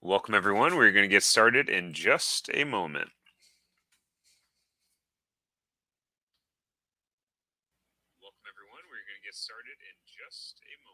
Welcome, everyone. We're going to get started in just a moment. Welcome, everyone. We're going to get started in just a moment.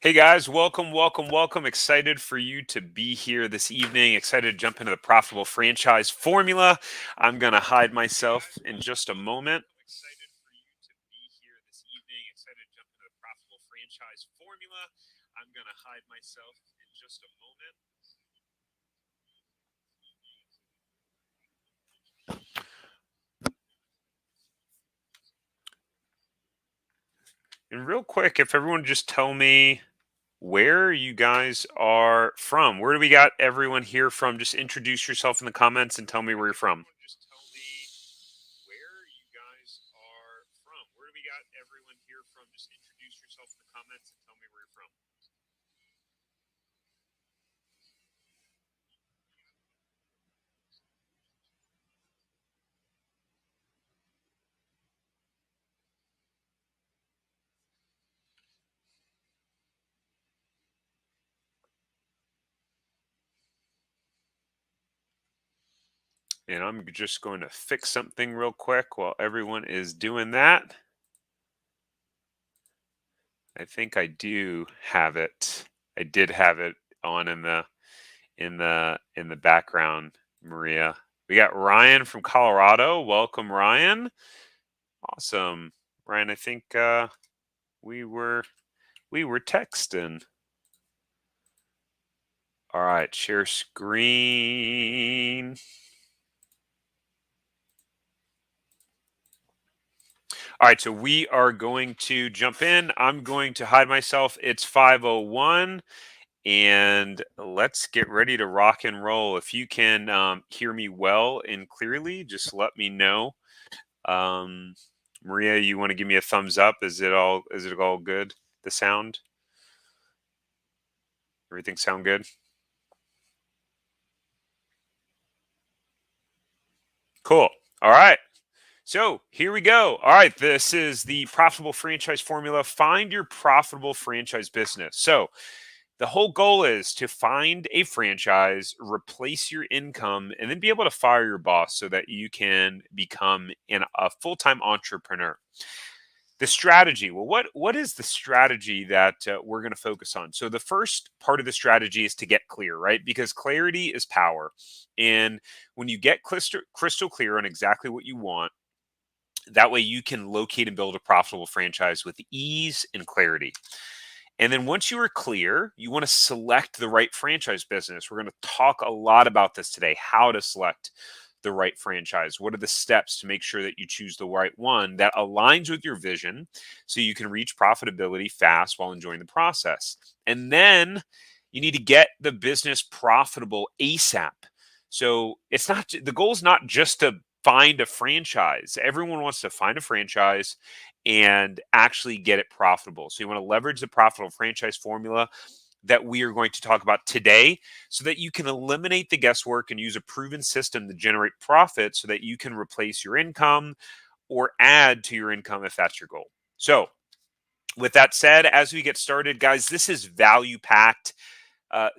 Hey guys, welcome. Excited for you to be here this evening. Excited to jump into the profitable franchise formula. I'm going to hide myself in just a moment. Excited for you to be here this evening. Excited to jump into the profitable franchise formula. I'm going to hide myself in just a moment. And real quick, if everyone just tell me where you guys are from. Where do we got everyone here from? Just introduce yourself in the comments and tell me where you're from. Just tell me where you guys are from. Where do we got everyone here from? Just introduce yourself in the comments and tell me where you're from. And I'm just going to fix something real quick while everyone is doing that. I think I do have it. I did have it on in the background, Maria. We got Ryan from Colorado. Welcome, Ryan. Awesome, Ryan. I think we were we were texting. All right, share screen. All right, so we are going to jump in. I'm going to hide myself. It's 5:01, and let's get ready to rock and roll. If you can hear me well and clearly, just let me know. Um, Maria, you want to give me a thumbs up? Is it all good? The sound? Everything sound good? Cool. All right. So here we go. All right. This is the profitable franchise formula. Find your profitable franchise business. So the whole goal is to find a franchise, replace your income, and then be able to fire your boss so that you can become a full time entrepreneur. The strategy. Well, what is the strategy that we're going to focus on? So the first part of the strategy is to get clear, right? Because clarity is power, and when you get crystal clear on exactly what you want, that way you can locate and build a profitable franchise with ease and clarity. And then once you are clear, you want to select the right franchise business. We're going to talk a lot about this today, how to select the right franchise. What are the steps to make sure that you choose the right one that aligns with your vision so you can reach profitability fast while enjoying the process. And then you need to get the business profitable ASAP. So it's not the goal is not just to find a franchise. Everyone wants to find a franchise and actually get it profitable. So you want to leverage the profitable franchise formula that we are going to talk about today so that you can eliminate the guesswork and use a proven system to generate profit so that you can replace your income or add to your income if that's your goal. So, with that said, as we get started, guys, this is value packed.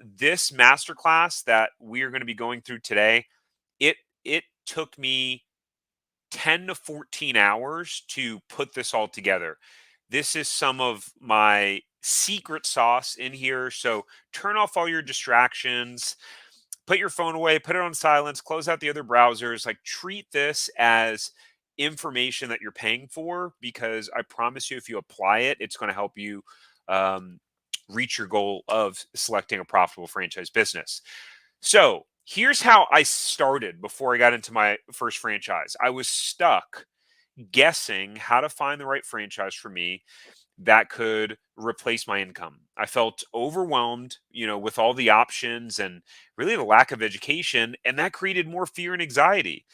This masterclass that we are going to be going through today, it took me 10 to 14 hours to put this all together. This is some of my secret sauce in here. So turn off all your distractions, put your phone away, put it on silence, close out the other browsers. Like treat this as information that you're paying for because I promise you, if you apply it, it's going to help you um, reach your goal of selecting a profitable franchise business. So here's how I started before I got into my first franchise. I was stuck guessing how to find the right franchise for me that could replace my income. I felt overwhelmed, with all the options and really the lack of education, and that created more fear and anxiety.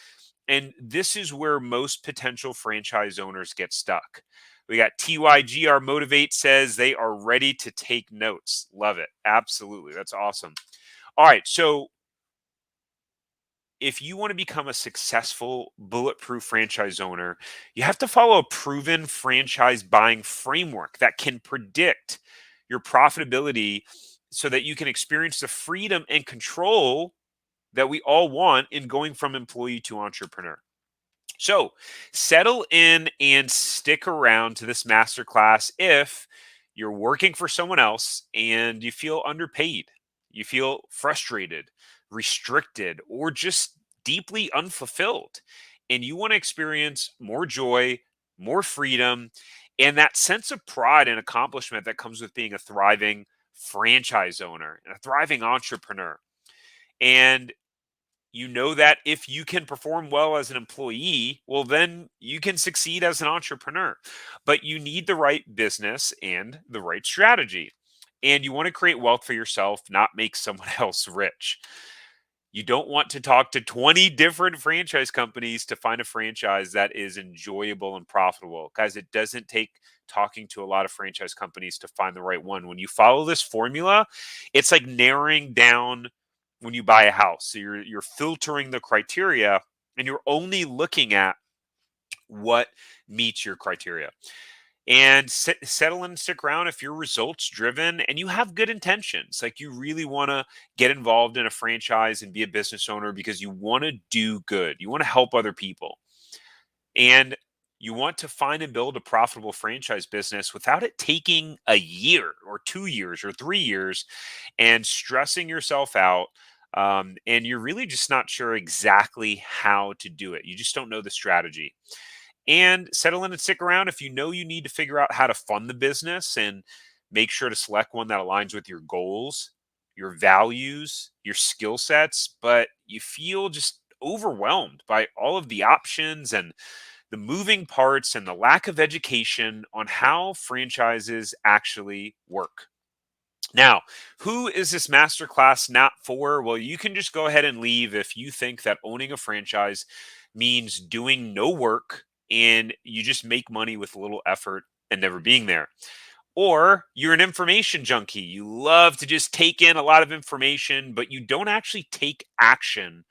And this is where most potential franchise owners get stuck. We got TYGR Motivate says they are ready to take notes. Love it. Absolutely. That's awesome. All right. So if you want to become a successful bulletproof franchise owner, you have to follow a proven franchise buying framework that can predict your profitability so that you can experience the freedom and control that we all want in going from employee to entrepreneur. So settle in and stick around to this masterclass if you're working for someone else and you feel underpaid, you feel frustrated, restricted, or just deeply unfulfilled, and you want to experience more joy, more freedom, and that sense of pride and accomplishment that comes with being a thriving franchise owner and a thriving entrepreneur. And you know that if you can perform well as an employee, well, then you can succeed as an entrepreneur. But you need the right business and the right strategy. And you want to create wealth for yourself, not make someone else rich. You don't want to talk to 20 different franchise companies to find a franchise that is enjoyable and profitable. Guys, it doesn't take talking to a lot of franchise companies to find the right one. When you follow this formula, it's like narrowing down when you buy a house. So you're filtering the criteria and you're only looking at what meets your criteria. And settle and stick around if you're results driven and you have good intentions. Like you really want to get involved in a franchise and be a business owner because you want to do good. You want to help other people. And you want to find and build a profitable franchise business without it taking a year or 2 years or 3 years and stressing yourself out. And you're really just not sure exactly how to do it. You just don't know the strategy. And settle in and stick around if you know you need to figure out how to fund the business and make sure to select one that aligns with your goals, your values, your skill sets, but you feel just overwhelmed by all of the options and the moving parts and the lack of education on how franchises actually work. Now, who is this masterclass not for? Well, you can just go ahead and leave if you think that owning a franchise means doing no work and you just make money with little effort and never being there. Or you're an information junkie. You love to just take in a lot of information, but you don't actually take action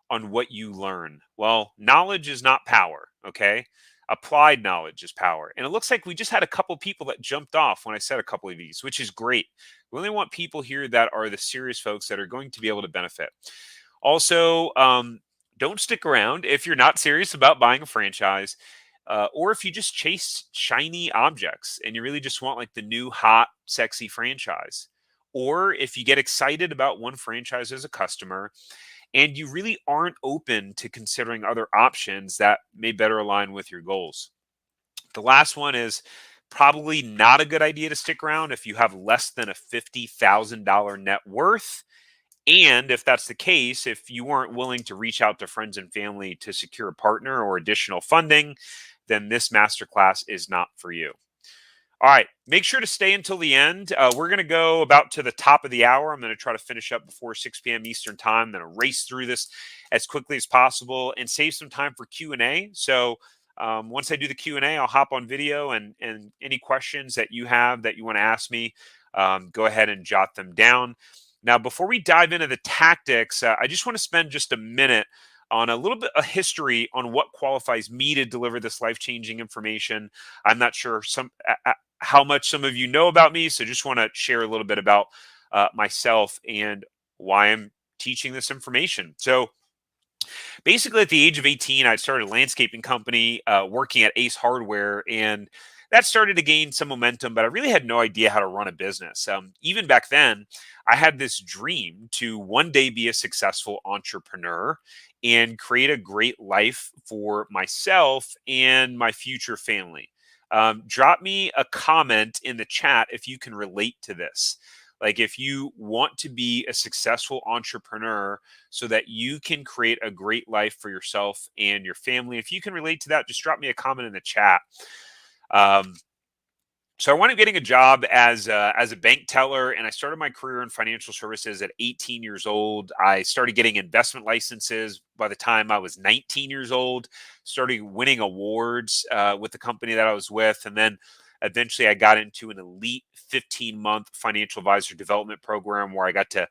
on what you learn. Well, knowledge is not power, okay? Applied knowledge is power. And it looks like we just had a couple people that jumped off when I said a couple of these, which is great. We only want people here that are the serious folks that are going to be able to benefit. Also, don't stick around if you're not serious about buying a franchise, or if you just chase shiny objects and you really just want like the new hot, sexy franchise. Or if you get excited about one franchise as a customer and you really aren't open to considering other options that may better align with your goals. The last one is Probably not a good idea to stick around if you have less than a $50,000 net worth. And if that's the case, if you weren't willing to reach out to friends and family to secure a partner or additional funding, then this masterclass is not for you. All right, make sure to stay until the end. We're going to go about to the top of the hour. I'm going to try to finish up before 6 p.m. Eastern time. I'm going to race through this as quickly as possible and save some time for Q&A. So once I do the Q&A, I'll hop on video, and any questions that you have that you want to ask me, go ahead and jot them down. Now, before we dive into the tactics, I just want to spend just a minute on a little bit of history on what qualifies me to deliver this life-changing information. I'm not sure how much some of you know about me, so just want to share a little bit about myself and why I'm teaching this information. So basically, at the age of 18, I started a landscaping company working at Ace Hardware, and that started to gain some momentum, but I really had no idea how to run a business. Even back then, I had this dream to one day be a successful entrepreneur and create a great life for myself and my future family. Drop me a comment in the chat if you can relate to this. Like, if you want to be a successful entrepreneur so that you can create a great life for yourself and your family. If you can relate to that, just drop me a comment in the chat. Um, so I wound up getting a job as a bank teller, and I started my career in financial services at 18 years old. I started getting investment licenses by the time I was 19 years old. Started winning awards with the company that I was with, and then eventually I got into an elite 15-month financial advisor development program where I got to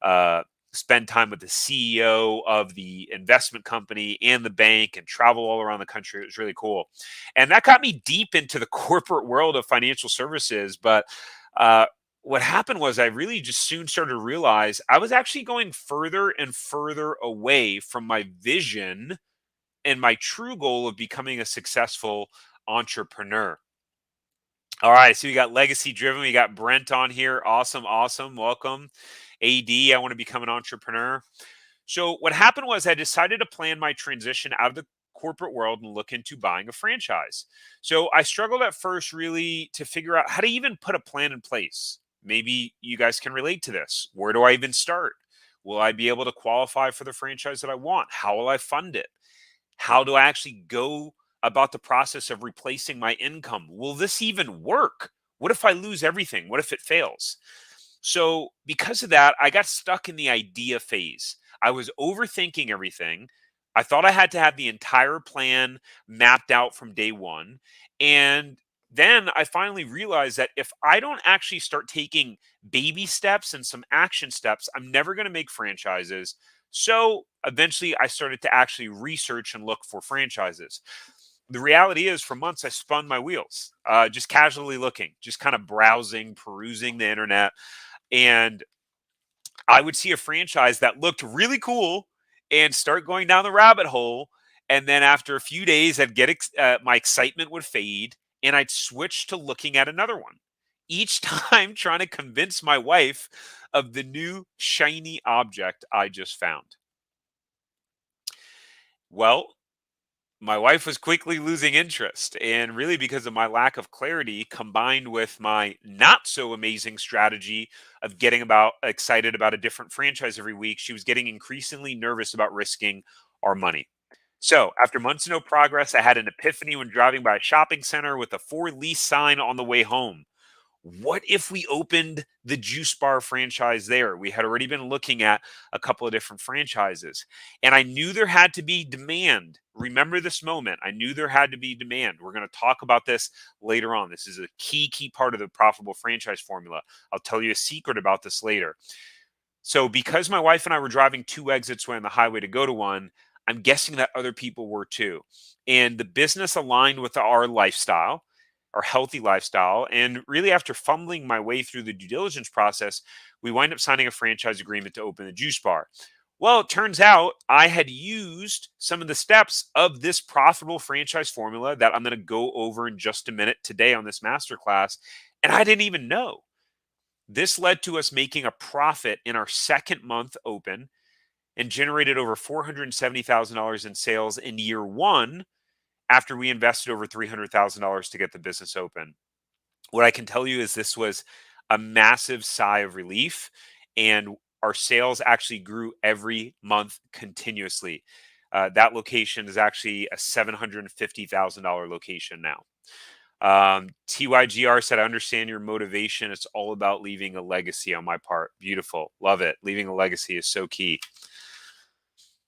uh, spend time with the CEO of the investment company and the bank and travel all around the country. It was really cool. And that got me deep into the corporate world of financial services. But uh, what happened was I really just soon started to realize I was actually going further and further away from my vision and my true goal of becoming a successful entrepreneur. All right, so we got legacy driven. We got Brent on here. Awesome, awesome. Welcome. AD, I want to become an entrepreneur. So what happened was I decided to plan my transition out of the corporate world and look into buying a franchise. So I struggled at first really to figure out how to even put a plan in place. Maybe you guys can relate to this. Where do I even start? Will I be able to qualify for the franchise that I want? How will I fund it? How do I actually go about the process of replacing my income? Will this even work? What if I lose everything? What if it fails? So, because of that, I got stuck in the idea phase. I was overthinking everything. I thought I had to have the entire plan mapped out from day one. And then I finally realized that if I don't actually start taking baby steps and some action steps, I'm never going to make franchises. So eventually I started to actually research and look for franchises. The reality is, for months, I spun my wheels, just casually looking, just kind of browsing, perusing the internet. And I would see a franchise that looked really cool and start going down the rabbit hole. And then after a few days, my excitement would fade, and I'd switch to looking at another one. Each time trying to convince my wife of the new shiny object I just found. Well, my wife was quickly losing interest, and really because of my lack of clarity combined with my not so amazing strategy of getting about excited about a different franchise every week, she was getting increasingly nervous about risking our money. So, after months of no progress, I had an epiphany when driving by a shopping center with a for lease sign on the way home. What if we opened the juice bar franchise there? We had already been looking at a couple of different franchises, and I knew there had to be demand. Remember this moment. I knew there had to be demand. We're going to talk about this later on. This is a key part of the profitable franchise formula. I'll tell you a secret about this later. So, because my wife and I were driving two exits away on the highway to go to one, I'm guessing that other people were too. And the business aligned with our lifestyle, our healthy lifestyle. And really, after fumbling my way through the due diligence process, we wind up signing a franchise agreement to open the juice bar. Well, it turns out I had used some of the steps of this profitable franchise formula that I'm going to go over in just a minute today on this masterclass. And I didn't even know. This led to us making a profit in our second month open and generated over $470,000 in sales in year one after we invested over $300,000 to get the business open. What I can tell you is this was a massive sigh of relief, and our sales actually grew every month continuously. That location is actually a $750,000 location now. TYGR said, I understand your motivation. It's all about leaving a legacy on my part. Beautiful. Love it. Leaving a legacy is so key.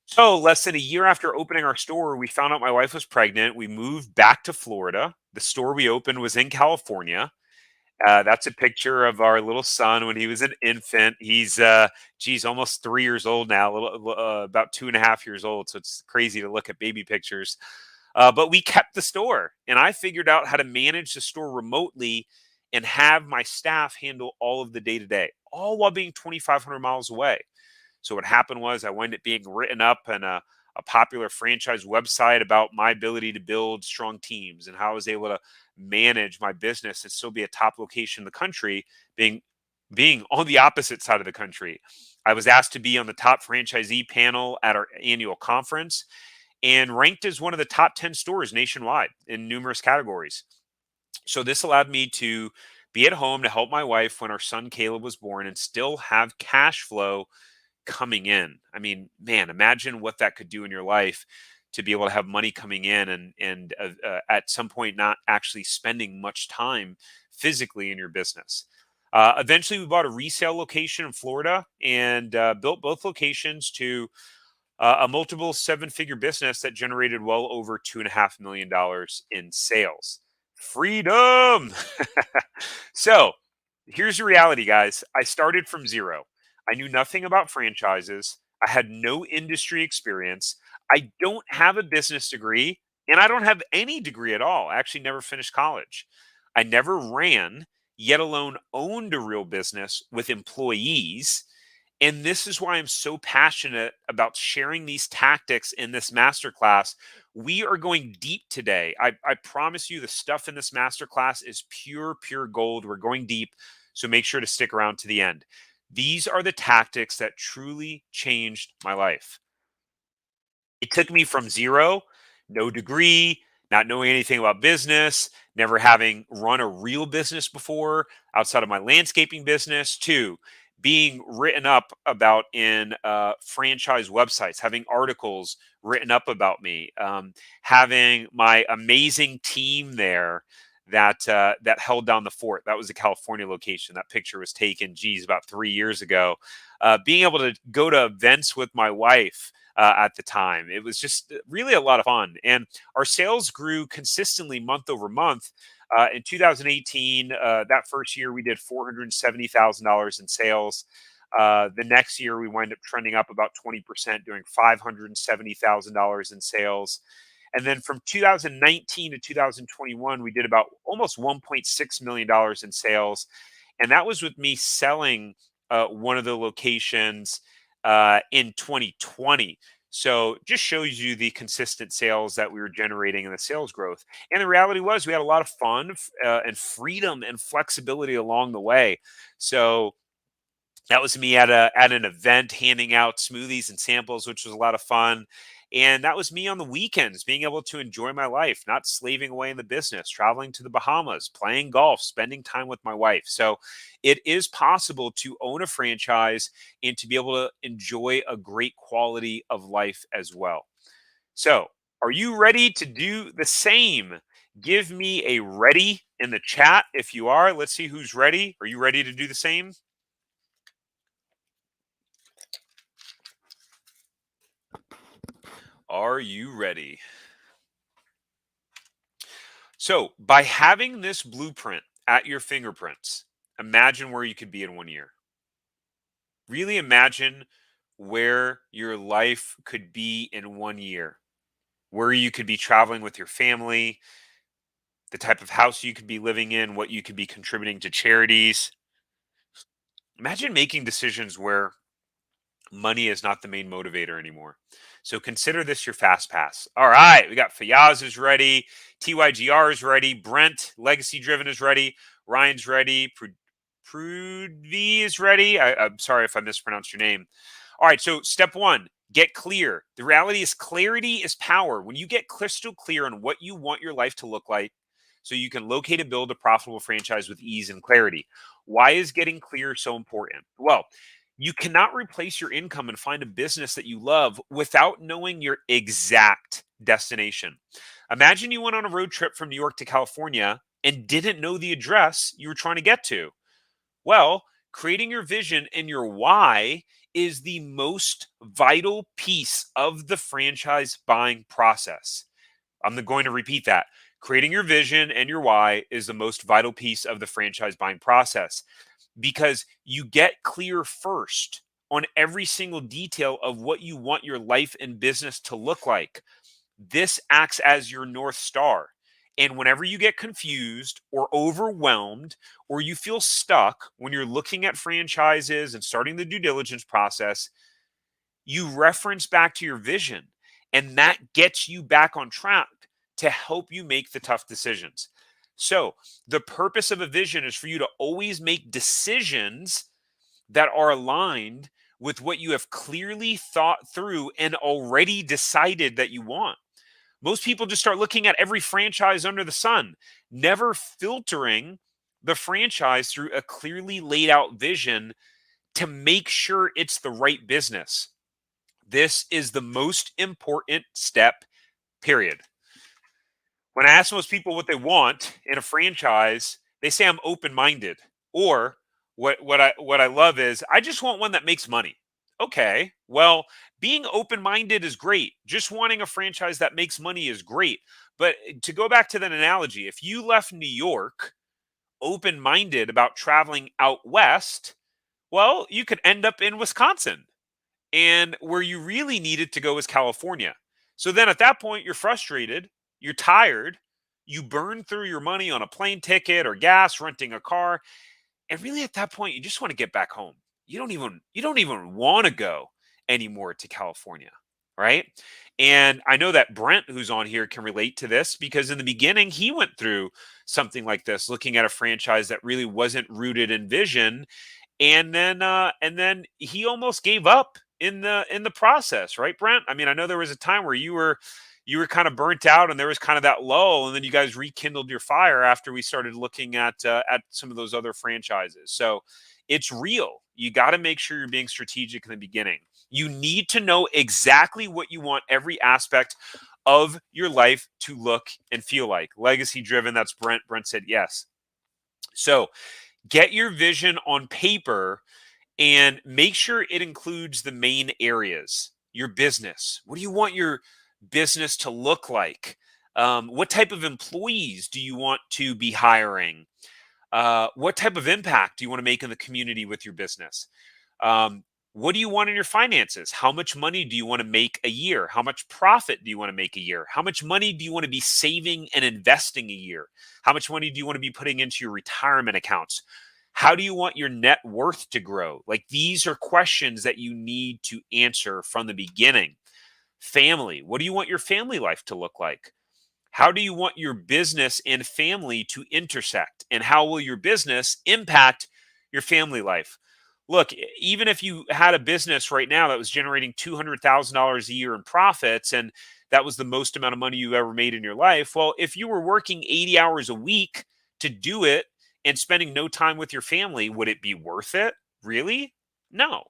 So, less than a year after opening our store, we found out my wife was pregnant. We moved back to Florida. The store we opened was in California. That's a picture of our little son when he was an infant. He's, geez, almost 3 years old now, about 2.5 years old. So it's crazy to look at baby pictures. But we kept the store, and I figured out how to manage the store remotely and have my staff handle all of the day to day, all while being 2,500 miles away. So what happened was I wound up being written up in a popular franchise website about my ability to build strong teams and how I was able to manage my business and still be a top location in the country, being on the opposite side of the country. I was asked to be on the top franchisee panel at our annual conference and ranked as one of the top 10 stores nationwide in numerous categories. So this allowed me to be at home to help my wife when our son Caleb was born and still have cash flow coming in. I mean, man, imagine what that could do in your life to be able to have money coming in and at some point not actually spending much time physically in your business. Eventually, we bought a resale location in Florida and built both locations to a multiple seven-figure business that generated well over $2.5 million in sales. Freedom. So here's the reality, guys. I started from zero. I knew nothing about franchises. I had no industry experience. I don't have a business degree, and I don't have any degree at all. I actually never finished college. I never ran, yet alone owned a real business with employees. And this is why I'm so passionate about sharing these tactics in this masterclass. We are going deep today. I promise you, the stuff in this masterclass is pure, pure gold. We're going deep. So make sure to stick around to the end. These are the tactics that truly changed my life. It took me from zero, no degree, not knowing anything about business, never having run a real business before outside of my landscaping business, to being written up about in franchise websites, having articles written up about me, having my amazing team there that held down the fort. That was the California location. That picture was taken, geez, about 3 years ago. Being able to go to events with my wife at the time. It was just really a lot of fun. And our sales grew consistently month over month. In 2018, that first year, we did $470,000 in sales. The next year, we wind up trending up about 20%, doing $570,000 in sales. And then from 2019 to 2021, we did about almost $1.6 million in sales. And that was with me selling one of the locations in 2020. So just shows you the consistent sales that we were generating and the sales growth. And the reality was we had a lot of fun and freedom and flexibility along the way. So that was me at an event handing out smoothies and samples, which was a lot of fun. And that was me on the weekends, being able to enjoy my life, not slaving away in the business, traveling to the Bahamas, playing golf, spending time with my wife. So it is possible to own a franchise and to be able to enjoy a great quality of life as well. So, are you ready to do the same? Give me a ready in the chat if you are. Let's see who's ready. Are you ready to do the same? Are you ready? So, by having this blueprint at your fingerprints, imagine where you could be in 1 year. Really imagine where your life could be in 1 year, where you could be traveling with your family, the type of house you could be living in, what you could be contributing to charities. Imagine making decisions where money is not the main motivator anymore. So consider this your fast pass. All right, we got Fayaz is ready, TYGR is ready, Brent Legacy Driven is ready, Ryan's ready, Prudvi is ready. I'm sorry if I mispronounced your name. All right, so step one, get clear. The reality is clarity is power. When you get crystal clear on what you want your life to look like, so you can locate and build a profitable franchise with ease and clarity. Why is getting clear so important? Well, you cannot replace your income and find a business that you love without knowing your exact destination. Imagine you went on a road trip from New York to California and didn't know the address you were trying to get to. Well, creating your vision and your why is the most vital piece of the franchise buying process. Going to repeat that. Creating your vision and your why is the most vital piece of the franchise buying process because you get clear first on every single detail of what you want your life and business to look like. This acts as your North Star. And whenever you get confused or overwhelmed or you feel stuck when you're looking at franchises and starting the due diligence process, you reference back to your vision, and that gets you back on track to help you make the tough decisions. So, the purpose of a vision is for you to always make decisions that are aligned with what you have clearly thought through and already decided that you want. Most people just start looking at every franchise under the sun, never filtering the franchise through a clearly laid out vision to make sure it's the right business. This is the most important step, period. When I ask most people what they want in a franchise, they say I'm open-minded. Or what I love is I just want one that makes money. Okay. Well, being open-minded is great. Just wanting a franchise that makes money is great. But to go back to that analogy, if you left New York open-minded about traveling out west, well, you could end up in Wisconsin. And where you really needed to go is California. So then at that point, you're frustrated, you're tired, you burn through your money on a plane ticket or gas, renting a car, and really at that point, you just want to get back home. You don't even want to go anymore to California, right? And I know that Brent, who's on here, can relate to this because in the beginning, he went through something like this, looking at a franchise that really wasn't rooted in vision, and then he almost gave up in the process, right, Brent? I mean, I know there was a time where you were kind of burnt out and there was kind of that lull, and then you guys rekindled your fire after we started looking at some of those other franchises. So it's real. You got to make sure you're being strategic in the beginning. You need to know exactly what you want every aspect of your life to look and feel like. Legacy driven, that's Brent. Brent said yes. So get your vision on paper and make sure it includes the main areas. Your business. What do you want your business to look like? What type of employees do you want to be hiring? What type of impact do you want to make in the community with your business? Um, what do you want in your finances? How much money do you want to make a year? How much profit do you want to make a year? How much money do you want to be saving and investing a year? How much money do you want to be putting into your retirement accounts? How do you want your net worth to grow? Like these are questions that you need to answer from the beginning. Family. What do you want your family life to look like? How do you want your business and family to intersect? And how will your business impact your family life? Look, even if you had a business right now that was generating $200,000 a year in profits and that was the most amount of money you ever made in your life, well, if you were working 80 hours a week to do it and spending no time with your family, would it be worth it? Really? No.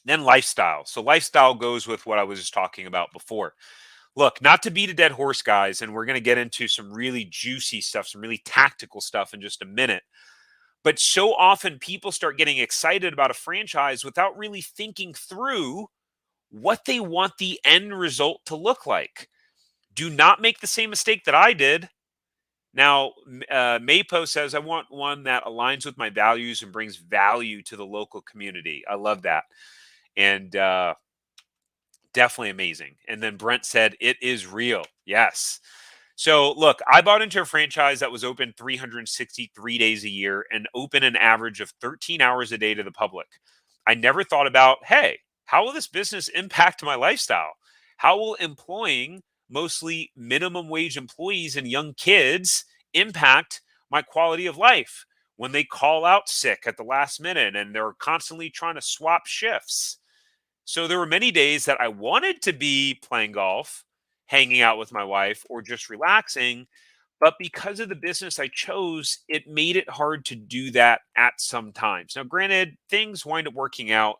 Then lifestyle. So lifestyle goes with what I was just talking about before. Look, not to beat a dead horse, guys, and we're going to get into some really juicy stuff, some really tactical stuff in just a minute. But so often people start getting excited about a franchise without really thinking through what they want the end result to look like. Do not make the same mistake that I did. Now, Mapo says, I want one that aligns with my values and brings value to the local community. I love that. And definitely amazing. And then Brent said, it is real. Yes. So look, I bought into a franchise that was open 363 days a year and open an average of 13 hours a day to the public. I never thought about, hey, how will this business impact my lifestyle? How will employing mostly minimum wage employees and young kids impact my quality of life when they call out sick at the last minute and they're constantly trying to swap shifts? So there were many days that I wanted to be playing golf, hanging out with my wife, or just relaxing. But because of the business I chose, it made it hard to do that at some times. Now, granted, things wind up working out,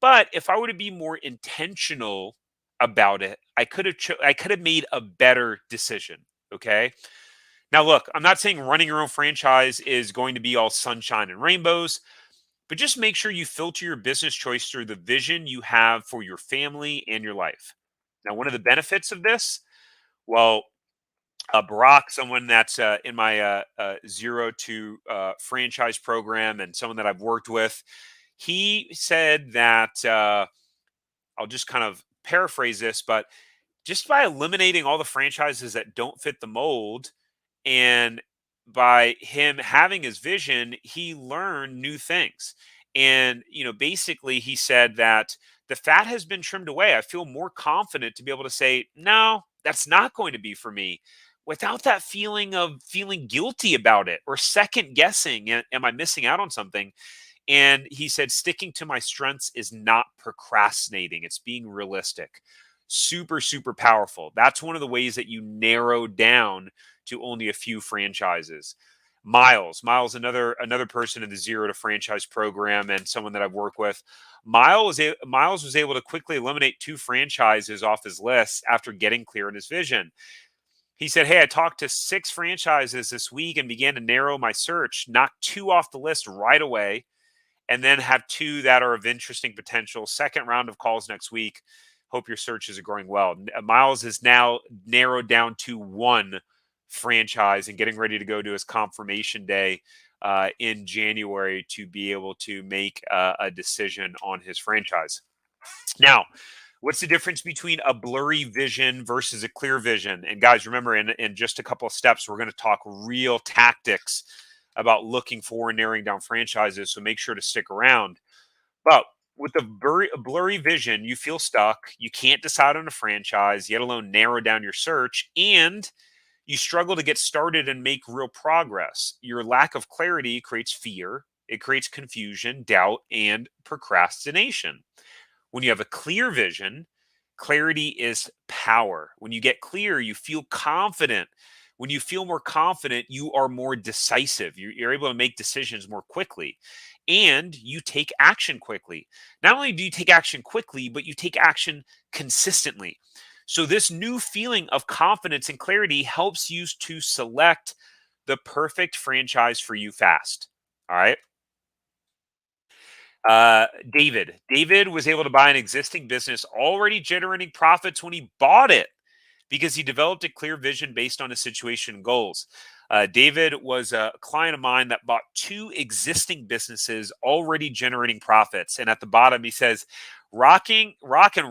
but if I were to be more intentional about it, I could have made a better decision. Okay. Now, look, I'm not saying running your own franchise is going to be all sunshine and rainbows, but just make sure you filter your business choice through the vision you have for your family and your life. Now, one of the benefits of this, well, Barack, someone that's in my zero to franchise program and someone that I've worked with, he said that I'll just kind of paraphrase this, but just by eliminating all the franchises that don't fit the mold, and by him having his vision, he learned new things. And, basically, he said that the fat has been trimmed away. I feel more confident to be able to say, no, that's not going to be for me without that feeling of feeling guilty about it or second guessing. Am I missing out on something? And he said, sticking to my strengths is not procrastinating, it's being realistic. Super, super powerful. That's one of the ways that you narrow down to only a few franchises. Miles, another person in the zero to franchise program and someone that I've worked with. Miles was able to quickly eliminate two franchises off his list after getting clear on his vision. He said, "Hey, I talked to six franchises this week and began to narrow my search, knocked two off the list right away, and then have two that are of interesting potential. Second round of calls next week. Hope your searches are going well." Miles is now narrowed down to one franchise and getting ready to go to his confirmation day in January to be able to make a decision on his franchise. Now, what's the difference between a blurry vision versus a clear vision? And guys, remember, in just a couple of steps, we're going to talk real tactics about looking for and narrowing down franchises. So make sure to stick around. But with a blurry vision, you feel stuck. You can't decide on a franchise, yet alone narrow down your search, and you struggle to get started and make real progress. Your lack of clarity creates fear, it creates confusion, doubt, and procrastination. When you have a clear vision, clarity is power. When you get clear, you feel confident. When you feel more confident, you are more decisive. You're able to make decisions more quickly and you take action quickly. Not only do you take action quickly, but you take action consistently. So, this new feeling of confidence and clarity helps you to select the perfect franchise for you fast. All right. David was able to buy an existing business already generating profits when he bought it because he developed a clear vision based on his situation and goals. David was a client of mine that bought two existing businesses already generating profits. And at the bottom, he says, rock and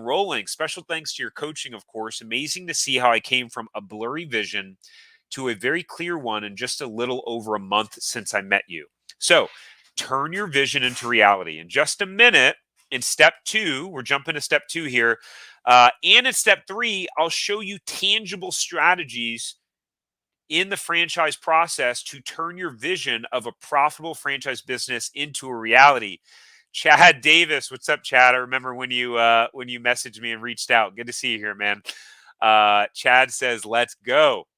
rolling. Special thanks to your coaching, of course. Amazing to see how I came from a blurry vision to a very clear one in just a little over a month since I met you. So turn your vision into reality. In just a minute, in step two, we're jumping to step two here. And in step three, I'll show you tangible strategies in the franchise process to turn your vision of a profitable franchise business into a reality. Chad Davis, what's up, Chad? I remember when you messaged me and reached out. Good to see you here, man. Chad says, "Let's go."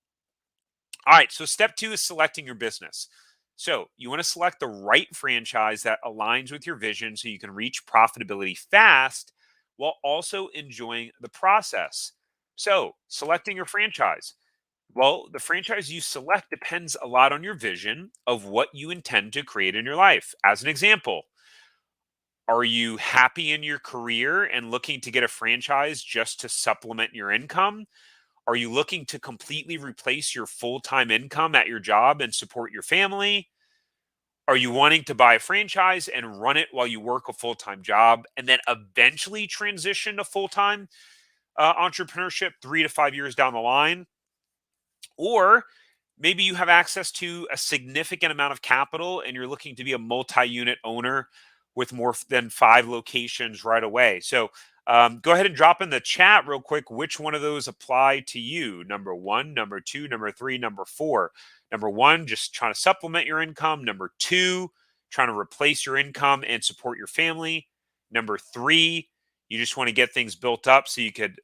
All right, so step two is selecting your business. So you want to select the right franchise that aligns with your vision so you can reach profitability fast while also enjoying the process. So, selecting your franchise. Well, the franchise you select depends a lot on your vision of what you intend to create in your life. As an example, are you happy in your career and looking to get a franchise just to supplement your income? Are you looking to completely replace your full time income at your job and support your family? Are you wanting to buy a franchise and run it while you work a full time job and then eventually transition to full time entrepreneurship 3 to 5 years down the line? Or maybe you have access to a significant amount of capital and you're looking to be a multi unit owner with more than five locations right away. So go ahead and drop in the chat real quick which one of those apply to you. Number one, number two, number three, number four. Number one, just trying to supplement your income. Number two, trying to replace your income and support your family. Number three, you just want to get things built up so you could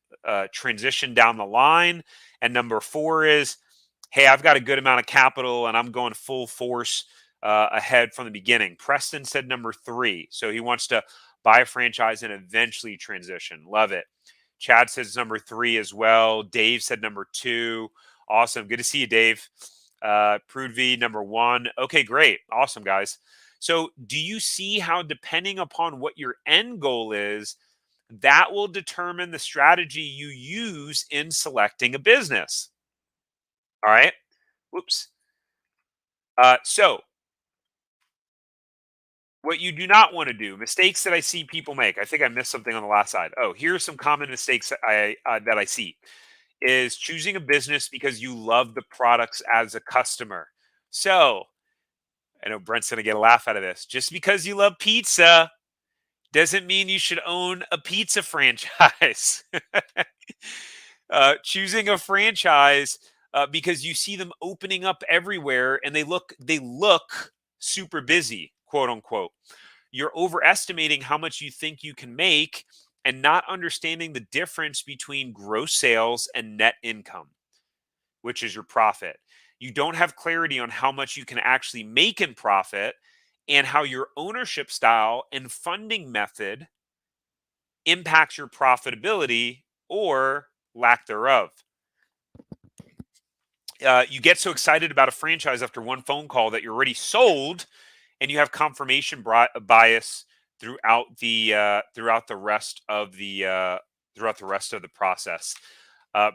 transition down the line. And number four is Hey, I've got a good amount of capital and I'm going full force ahead from the beginning. Preston said number three. So he wants to buy a franchise and eventually transition. Love it. Chad says number three as well. Dave said number two. Awesome. Good to see you, Dave. Prudvi, number one. Okay, great. Awesome, guys. So, do you see how, depending upon what your end goal is, that will determine the strategy you use in selecting a business? All right. Whoops. So, what you do not want to do, mistakes that I see people make. I think I missed something on the last side. Oh, here are some common mistakes that I see is choosing a business because you love the products as a customer. So, I know Brent's going to get a laugh out of this. Just because you love pizza doesn't mean you should own a pizza franchise. Choosing a franchise because you see them opening up everywhere and they look super busy, quote unquote. You're overestimating how much you think you can make and not understanding the difference between gross sales and net income, which is your profit. You don't have clarity on how much you can actually make in profit and how your ownership style and funding method impacts your profitability or lack thereof. You get so excited about a franchise after one phone call that you're already sold, and you have confirmation bias throughout the rest of the process.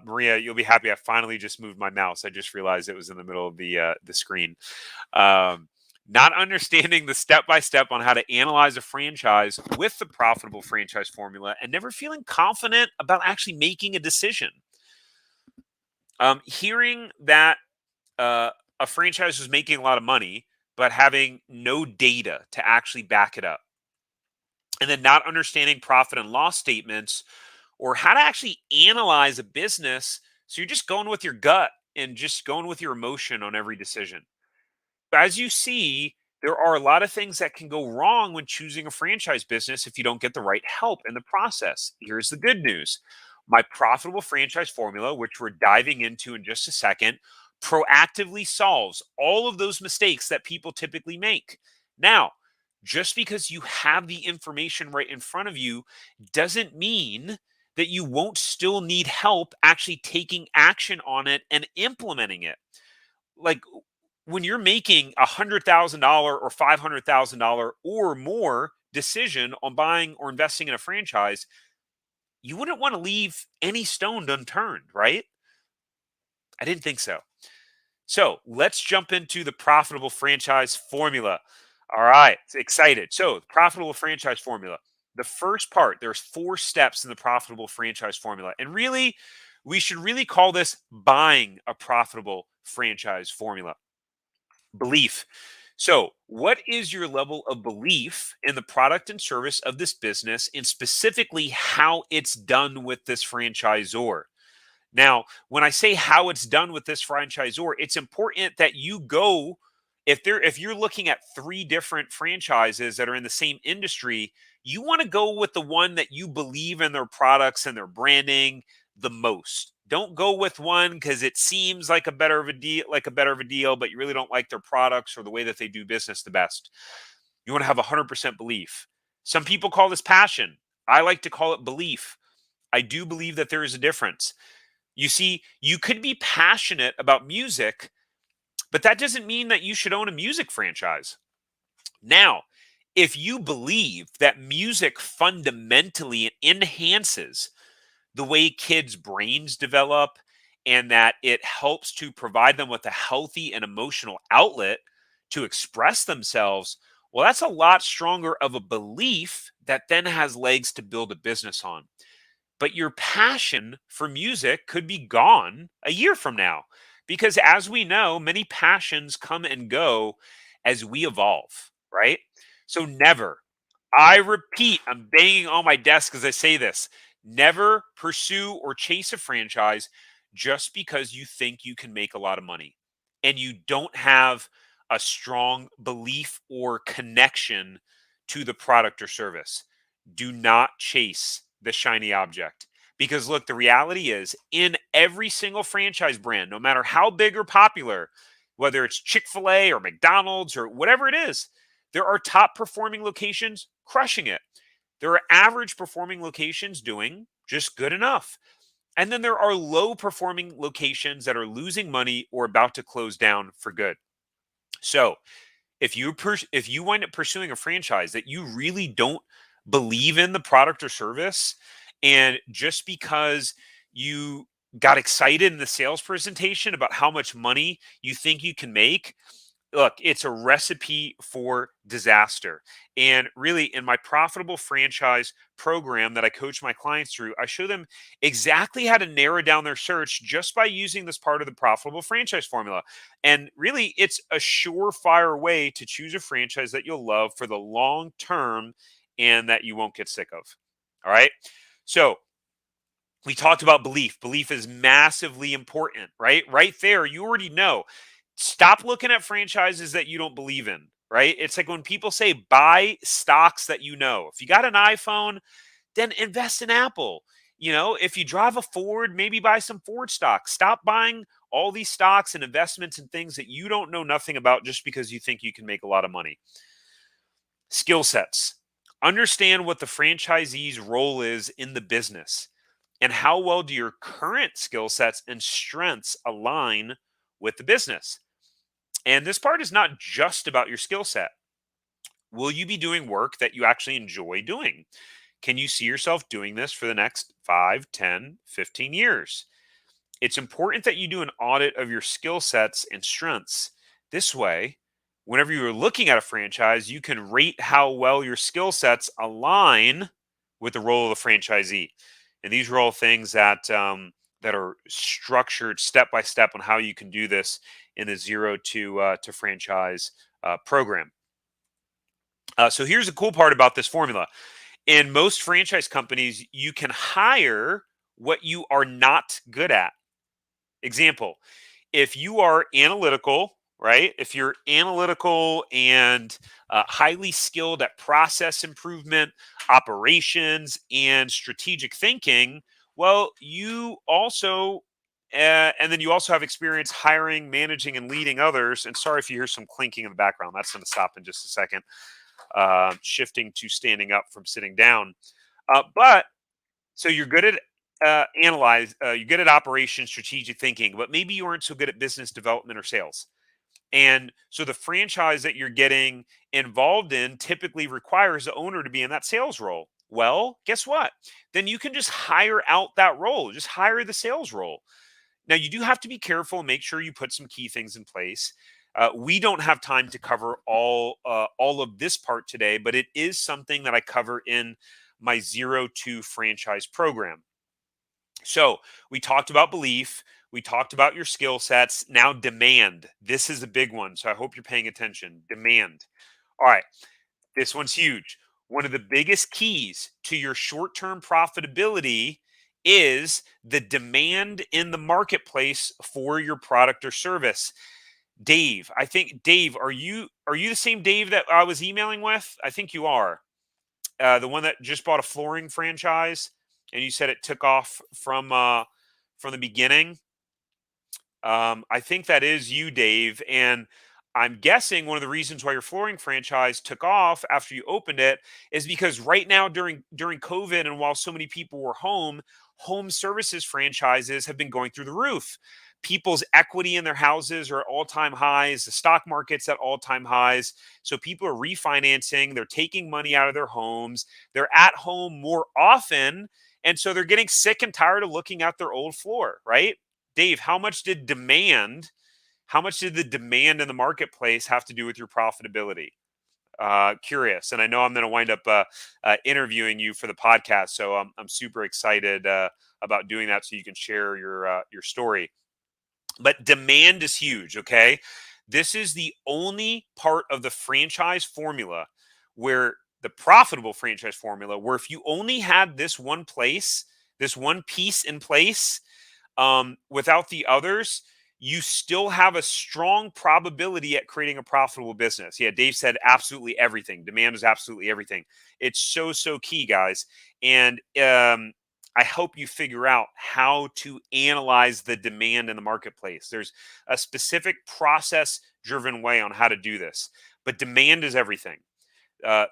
Maria, you'll be happy. I finally just moved my mouse. I just realized it was in the middle of the screen. Not understanding the step by step on how to analyze a franchise with the profitable franchise formula, and never feeling confident about actually making a decision. Hearing that uh, a franchise was making a lot of money, but having no data to actually back it up. And then not understanding profit and loss statements or how to actually analyze a business. So you're just going with your gut and just going with your emotion on every decision. As you see, there are a lot of things that can go wrong when choosing a franchise business if you don't get the right help in the process. Here's the good news: my profitable franchise formula, which we're diving into in just a second, proactively solves all of those mistakes that people typically make. Now, just because you have the information right in front of you doesn't mean that you won't still need help actually taking action on it and implementing it. Like, when you're making $100,000 or $500,000 or more decision on buying or investing in a franchise, you wouldn't want to leave any stone unturned, right? I didn't think so. So let's jump into the profitable franchise formula. All right, excited. So, the profitable franchise formula. The first part, there's four steps in the profitable franchise formula. And really, we should really call this buying a profitable franchise formula. Belief. So, what is your level of belief in the product and service of this business, and specifically how it's done with this franchisor? Now, when I say how it's done with this franchisor, it's important that you go, if you're looking at three different franchises that are in the same industry, you want to go with the one that you believe in their products and their branding the most. Don't go with one because it seems like a better of a deal, but you really don't like their products or the way that they do business the best. You want to have 100% belief. Some people call this passion. I like to call it belief. I do believe that there is a difference. You see, you could be passionate about music, but that doesn't mean that you should own a music franchise. Now, if you believe that music fundamentally enhances the way kids' brains develop and that it helps to provide them with a healthy and emotional outlet to express themselves, well, that's a lot stronger of a belief that then has legs to build a business on. But your passion for music could be gone a year from now. Because as we know, many passions come and go as we evolve, right? So never, I repeat, I'm banging on my desk as I say this, never pursue or chase a franchise just because you think you can make a lot of money and you don't have a strong belief or connection to the product or service. Do not chase the shiny object. Because look, the reality is in every single franchise brand, no matter how big or popular, whether it's Chick-fil-A or McDonald's or whatever it is, there are top performing locations crushing it. There are average performing locations doing just good enough. And then there are low performing locations that are losing money or about to close down for good. So, if you wind up pursuing a franchise that you really don't believe in the product or service, and just because you got excited in the sales presentation about how much money you think you can make, look, it's a recipe for disaster. And really, in my profitable franchise program that I coach my clients through, I show them exactly how to narrow down their search just by using this part of the profitable franchise formula. And really, it's a surefire way to choose a franchise that you'll love for the long term and that you won't get sick of. All right. So, we talked about belief. Belief is massively important, right? Right there, you already know. Stop looking at franchises that you don't believe in, right? It's like when people say buy stocks that you know. If you got an iPhone, then invest in Apple. If you drive a Ford, maybe buy some Ford stocks. Stop buying all these stocks and investments and things that you don't know nothing about just because you think you can make a lot of money. Skill sets. Understand what the franchisee's role is in the business and how well do your current skill sets and strengths align with the business. And this part is not just about your skill set. Will you be doing work that you actually enjoy doing? Can you see yourself doing this for the next 5, 10, 15 years? It's important that you do an audit of your skill sets and strengths. This way, whenever you're looking at a franchise, you can rate how well your skill sets align with the role of the franchisee. And these are all things that are structured step by step on how you can do this in the zero to franchise program. So here's the cool part about this formula. In most franchise companies, you can hire what you are not good at. Example, if you are analytical, right? If you're analytical and highly skilled at process improvement, operations, and strategic thinking, well, and then you also have experience hiring, managing, and leading others. And sorry if you hear some clinking in the background. That's going to stop in just a second. Shifting to standing up from sitting down. But so you're good at you're good at operations, strategic thinking, but maybe you aren't so good at business development or sales. And so the franchise that you're getting involved in typically requires the owner to be in that sales role. Well, guess what? Then you can just hire out that role, just hire the sales role. Now, you do have to be careful and make sure you put some key things in place. We don't have time to cover all of this part today, but it is something that I cover in my zero to franchise program. So we talked about belief. We talked about your skill sets. Now, demand. This is a big one. So I hope you're paying attention. Demand. All right. This one's huge. One of the biggest keys to your short term profitability is the demand in the marketplace for your product or service. Dave, I think Dave, are you the same Dave that I was emailing with? I think you are. The one that just bought a flooring franchise, and you said it took off from the beginning. I think that is you, Dave. And I'm guessing one of the reasons why your flooring franchise took off after you opened it is because right now during COVID and while so many people were home services franchises have been going through the roof. People's equity in their houses are at all-time highs. The stock market's at all-time highs. So people are refinancing. They're taking money out of their homes. They're at home more often. And so they're getting sick and tired of looking at their old floor, right? Dave, how much did the demand in the marketplace have to do with your profitability? Curious, and I know I'm going to wind up interviewing you for the podcast, so I'm super excited about doing that, so you can share your story. But demand is huge. Okay, this is the only part of the franchise formula where the profitable franchise formula, where if you only had this one piece in place, without the others, you still have a strong probability at creating a profitable business. Yeah, Dave said absolutely everything. Demand is absolutely everything. It's so key, guys. And I help you figure out how to analyze the demand in the marketplace. There's a specific process driven way on how to do this, but demand is everything.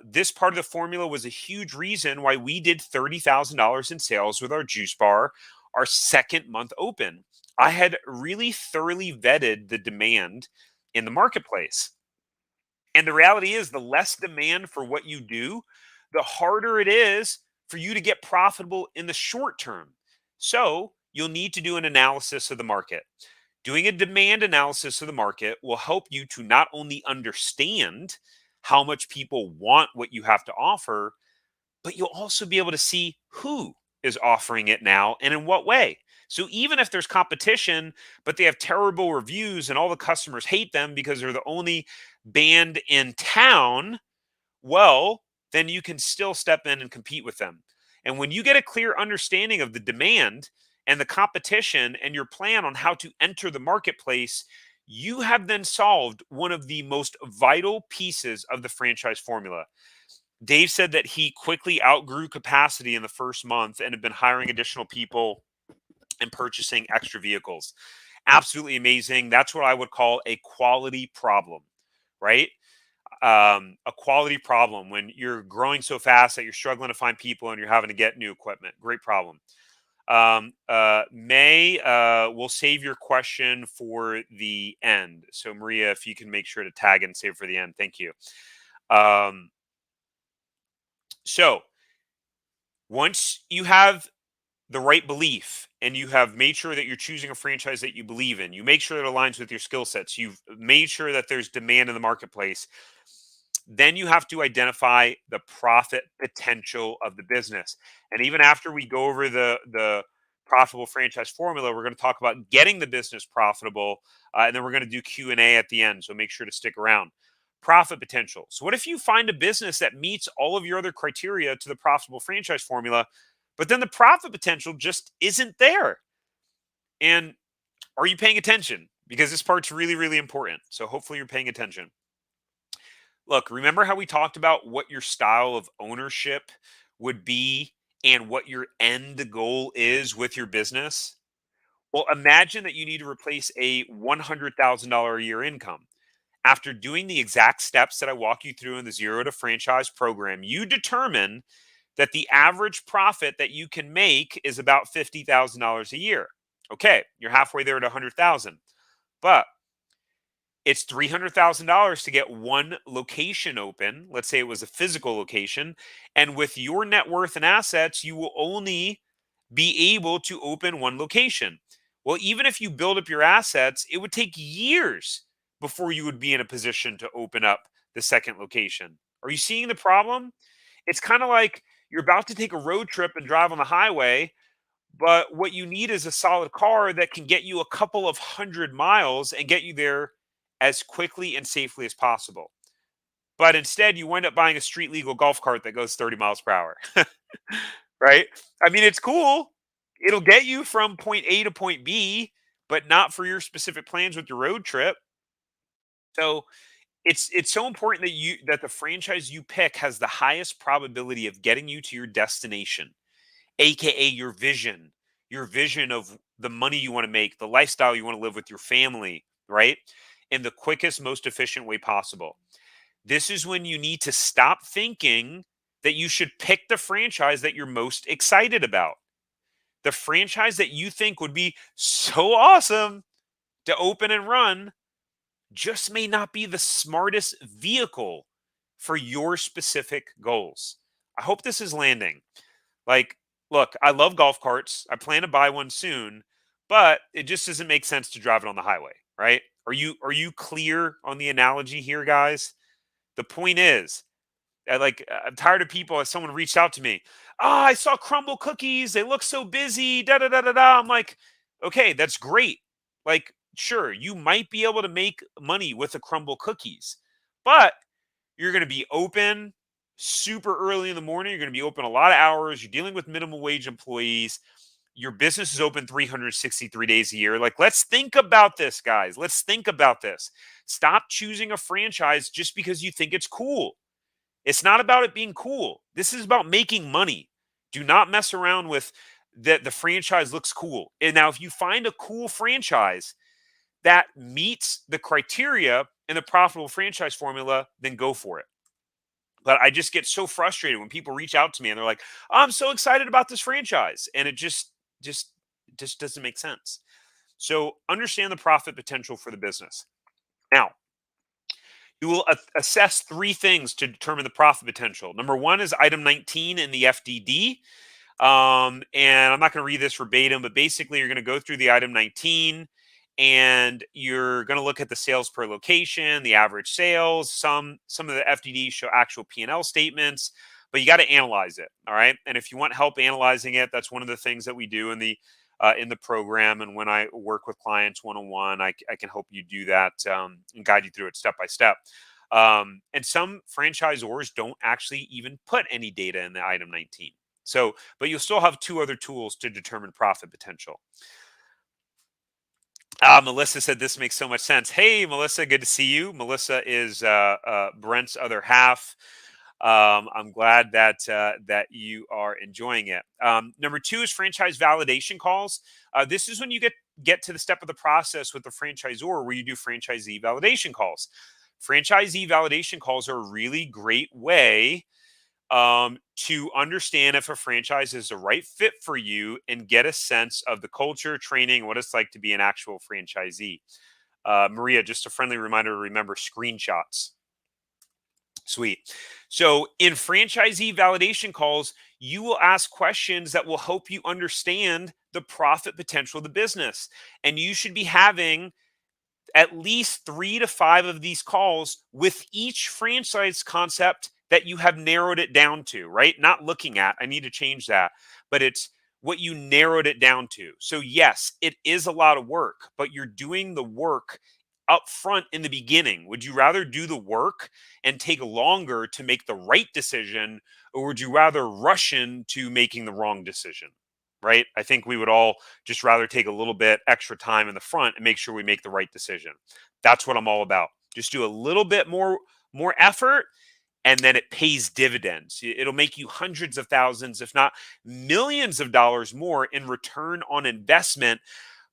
This part of the formula was a huge reason why we did $30,000 in sales with our juice bar, our second month open. I had really thoroughly vetted the demand in the marketplace. And the reality is, the less demand for what you do, the harder it is for you to get profitable in the short term. So you'll need to do an analysis of the market. Doing a demand analysis of the market will help you to not only understand how much people want what you have to offer, but you'll also be able to see who is offering it now and in what way. So even if there's competition, but they have terrible reviews and all the customers hate them because they're the only band in town, well, then you can still step in and compete with them. And when you get a clear understanding of the demand and the competition and your plan on how to enter the marketplace, you have then solved one of the most vital pieces of the franchise formula. Dave said that he quickly outgrew capacity in the first month and had been hiring additional people and purchasing extra vehicles. Absolutely amazing. That's what I would call a quality problem, right? A quality problem when you're growing so fast that you're struggling to find people and you're having to get new equipment. Great problem. May, we'll save your question for the end. So, Maria, if you can make sure to tag and save for the end. Thank you. Um, so, once you have the right belief and you have made sure that you're choosing a franchise that you believe in, you make sure it aligns with your skill sets, you've made sure that there's demand in the marketplace, then you have to identify the profit potential of the business. And even after we go over the profitable franchise formula, we're going to talk about getting the business profitable, and then we're going to do Q&A at the end, so make sure to stick around. Profit potential. So what if you find a business that meets all of your other criteria to the profitable franchise formula, but then the profit potential just isn't there? And are you paying attention? Because this part's really, really important. So hopefully you're paying attention. Look, remember how we talked about what your style of ownership would be and what your end goal is with your business? Well, imagine that you need to replace a $100,000 a year income. After doing the exact steps that I walk you through in the Zero to Franchise program, you determine that the average profit that you can make is about $50,000 a year. Okay, you're halfway there at 100,000. But it's $300,000 to get one location open. Let's say it was a physical location. And with your net worth and assets, you will only be able to open one location. Well, even if you build up your assets, it would take years before you would be in a position to open up the second location. Are you seeing the problem? It's kind of like you're about to take a road trip and drive on the highway, but what you need is a solid car that can get you a couple of 100 miles and get you there as quickly and safely as possible. But instead, you wind up buying a street legal golf cart that goes 30 miles per hour, right? I mean, it's cool. It'll get you from point A to point B, but not for your specific plans with your road trip. So it's so important that the franchise you pick has the highest probability of getting you to your destination, aka your vision of the money you want to make, the lifestyle you want to live with your family, right? In the quickest, most efficient way possible. This is when you need to stop thinking that you should pick the franchise that you're most excited about. The franchise that you think would be so awesome to open and run just may not be the smartest vehicle for your specific goals. I hope this is landing. Like, look, I love golf carts. I plan to buy one soon, but it just doesn't make sense to drive it on the highway, right? Are you clear on the analogy here, guys? The point is, I'm tired of people. As someone reached out to me, I saw crumble cookies. They look so busy. Da da da da da. I'm like, okay, that's great. Like, sure, you might be able to make money with the crumble cookies, but you're going to be open super early in the morning. You're going to be open a lot of hours. You're dealing with minimum wage employees. Your business is open 363 days a year. Like, let's think about this, guys. Let's think about this. Stop choosing a franchise just because you think it's cool. It's not about it being cool. This is about making money. Do not mess around with that the franchise looks cool. And now, if you find a cool franchise that meets the criteria in the profitable franchise formula, then go for it. But I just get so frustrated when people reach out to me and they're like, "I'm so excited about this franchise," and it just just doesn't make sense. So understand the profit potential for the business. Now, you will assess three things to determine the profit potential. Number one is item 19 in the FDD. And I'm not going to read this verbatim, but basically, you're going to go through the item 19 and you're going to look at the sales per location, the average sales. Some of the FDDs show actual P&L statements, but you got to analyze it. All right. And if you want help analyzing it, that's one of the things that we do in the program. And when I work with clients one on one, I can help you do that and guide you through it step by step. And some franchisors don't actually even put any data in the item 19. So, but you'll still have two other tools to determine profit potential. Melissa said this makes so much sense. Hey, Melissa, good to see you. Melissa is Brent's other half. I'm glad that you are enjoying it. Number two is franchise validation calls. This is when you get to the step of the process with the franchisor where you do franchisee validation calls. Franchisee validation calls are a really great way to understand if a franchise is the right fit for you and get a sense of the culture, training, what it's like to be an actual franchisee. Maria, just a friendly reminder to remember screenshots. Sweet. So, in franchisee validation calls, you will ask questions that will help you understand the profit potential of the business. And you should be having at least 3 to 5 of these calls with each franchise concept that you have narrowed it down to, right? Not looking at, I need to change that, but it's what you narrowed it down to. So, yes, it is a lot of work, but you're doing the work up front in the beginning. Would you rather do the work and take longer to make the right decision, or would you rather rush into making the wrong decision? Right? I think we would all just rather take a little bit extra time in the front and make sure we make the right decision. That's what I'm all about. Just do a little bit more effort and then it pays dividends. It'll make you hundreds of thousands, if not millions of dollars more in return on investment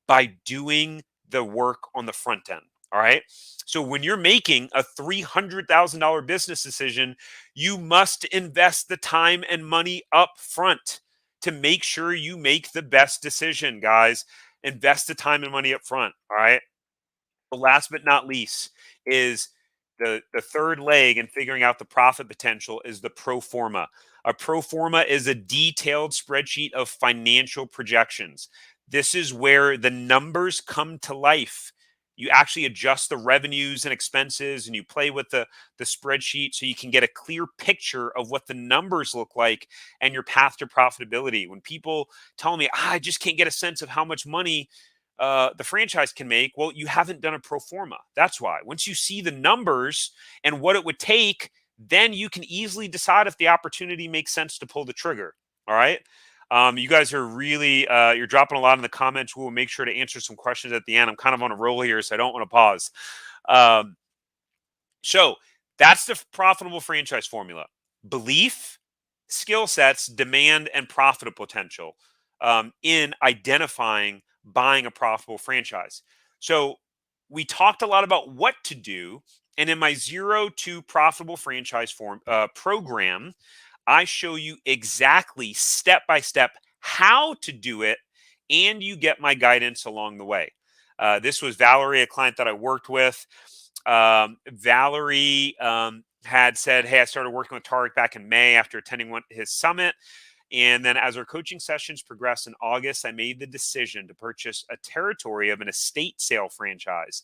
by doing the work on the front end. All right. So when you're making a $300,000 business decision, you must invest the time and money up front to make sure you make the best decision, guys. Invest the time and money up front. All right. But last but not least is the third leg in figuring out the profit potential is the pro forma. A pro forma is a detailed spreadsheet of financial projections. This is where the numbers come to life. You actually adjust the revenues and expenses and you play with the spreadsheet so you can get a clear picture of what the numbers look like and your path to profitability. When people tell me, I just can't get a sense of how much money the franchise can make. Well, you haven't done a pro forma. That's why. Once you see the numbers and what it would take, then you can easily decide if the opportunity makes sense to pull the trigger. All right. You guys are really you're dropping a lot in the comments. We'll make sure to answer some questions at the end. I'm kind of on a roll here, so I don't want to pause. Um, so that's the profitable franchise formula: belief, skill sets, demand, and profit potential in identifying buying a profitable franchise. So we talked a lot about what to do, and in my zero to profitable franchise program, I show you exactly step by step how to do it, and you get my guidance along the way. This was Valerie, a client that I worked with. Valerie had said, "Hey, I started working with Tarek back in May after attending his summit. And then as our coaching sessions progressed in August, I made the decision to purchase a territory of an estate sale franchise.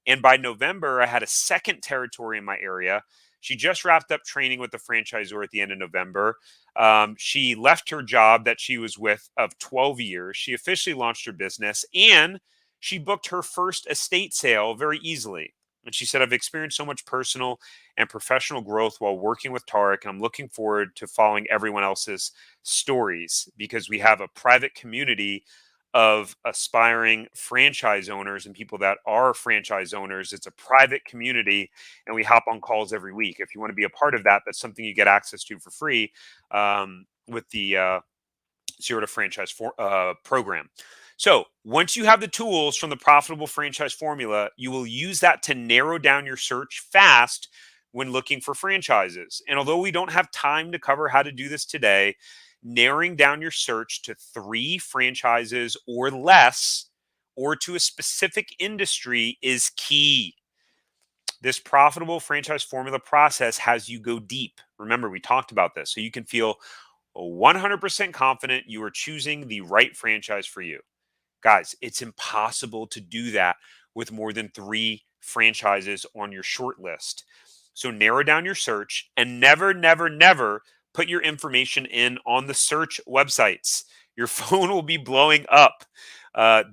And by November, I had a second territory in my area. She just wrapped up training with the franchisor at the end of November. She left her job that she was with of 12 years. She officially launched her business and she booked her first estate sale very easily. And she said, I've experienced so much personal and professional growth while working with Tarek. And I'm looking forward to following everyone else's stories because we have a private community of aspiring franchise owners and people that are franchise owners. It's a private community, and we hop on calls every week. If you want to be a part of that, that's something you get access to for free with the zero to franchise program. So once you have the tools from the profitable franchise formula, you will use that to narrow down your search fast when looking for franchises. And although we don't have time to cover how to do this today, narrowing down your search to 3 franchises or less, or to a specific industry, is key. This profitable franchise formula process has you go deep. Remember, we talked about this, so you can feel 100% confident you are choosing the right franchise for you. Guys, it's impossible to do that with more than 3 franchises on your short list. So narrow down your search and never, never, never put your information in on the search websites. Your phone will be blowing up.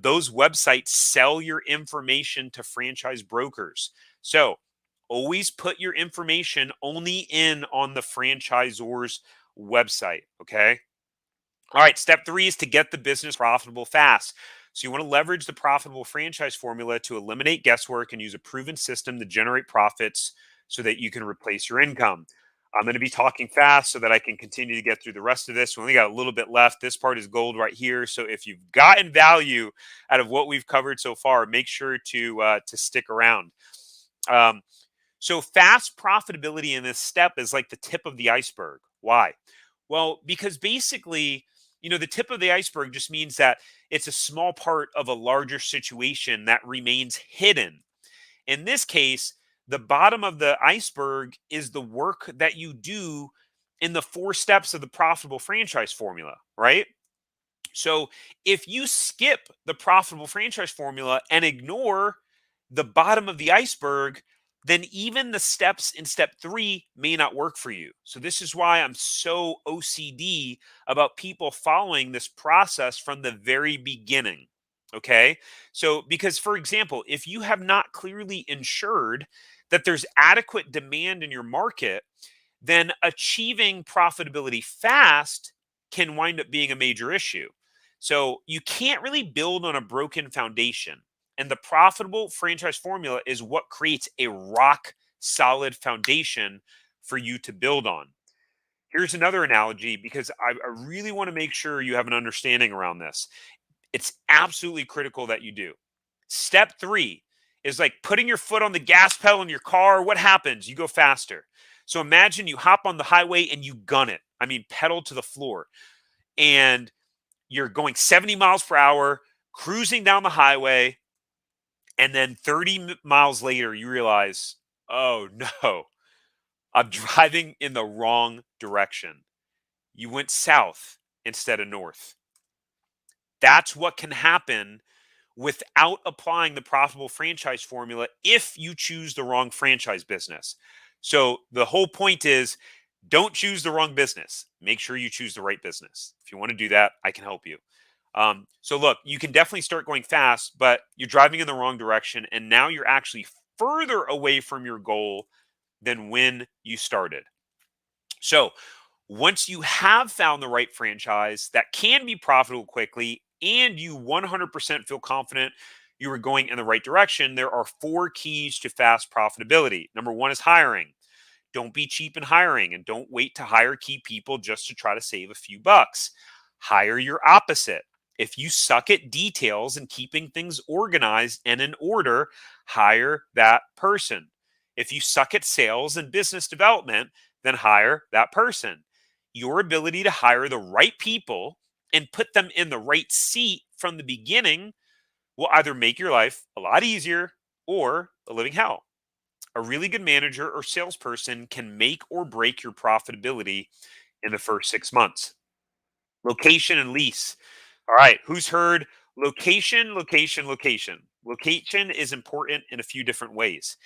Those websites sell your information to franchise brokers. So always put your information only in on the franchisor's website. Okay. All right, step 3 is to get the business profitable fast. So you want to leverage the profitable franchise formula to eliminate guesswork and use a proven system to generate profits so that you can replace your income. I'm going to be talking fast so that I can continue to get through the rest of this. We only got a little bit left. This part is gold right here. So if you've gotten value out of what we've covered so far, make sure to stick around. Um, so fast profitability in this step is like the tip of the iceberg. Why? Well, because basically, the tip of the iceberg just means that it's a small part of a larger situation that remains hidden. In this case, the bottom of the iceberg is the work that you do in the 4 steps of the profitable franchise formula, right? So if you skip the profitable franchise formula and ignore the bottom of the iceberg, then even the steps in step 3 may not work for you. So this is why I'm so OCD about people following this process from the very beginning. Okay. So, because for example, if you have not clearly ensured that there's adequate demand in your market, then achieving profitability fast can wind up being a major issue. So you can't really build on a broken foundation. And the profitable franchise formula is what creates a rock solid foundation for you to build on. Here's another analogy because I really want to make sure you have an understanding around this. It's absolutely critical that you do. Step 3 is like putting your foot on the gas pedal in your car. What happens? You go faster. So imagine you hop on the highway and you gun it. I mean, pedal to the floor. And you're going 70 miles per hour, cruising down the highway. And then 30 miles later, you realize, oh no, I'm driving in the wrong direction. You went south instead of north. That's what can happen without applying the profitable franchise formula if you choose the wrong franchise business. So the whole point is don't choose the wrong business. Make sure you choose the right business. If you want to do that, I can help you. So look, you can definitely start going fast, but you're driving in the wrong direction. And now you're actually further away from your goal than when you started. So once you have found the right franchise that can be profitable quickly and you 100% feel confident you are going in the right direction, there are 4 keys to fast profitability. Number 1 is hiring. Don't be cheap in hiring and don't wait to hire key people just to try to save a few bucks. Hire your opposite. If you suck at details and keeping things organized and in order, hire that person. If you suck at sales and business development, then hire that person. Your ability to hire the right people and put them in the right seat from the beginning will either make your life a lot easier or a living hell. A really good manager or salesperson can make or break your profitability in the first 6 months. Location and lease. All right, who's heard location, location, location? Location is important in a few different ways.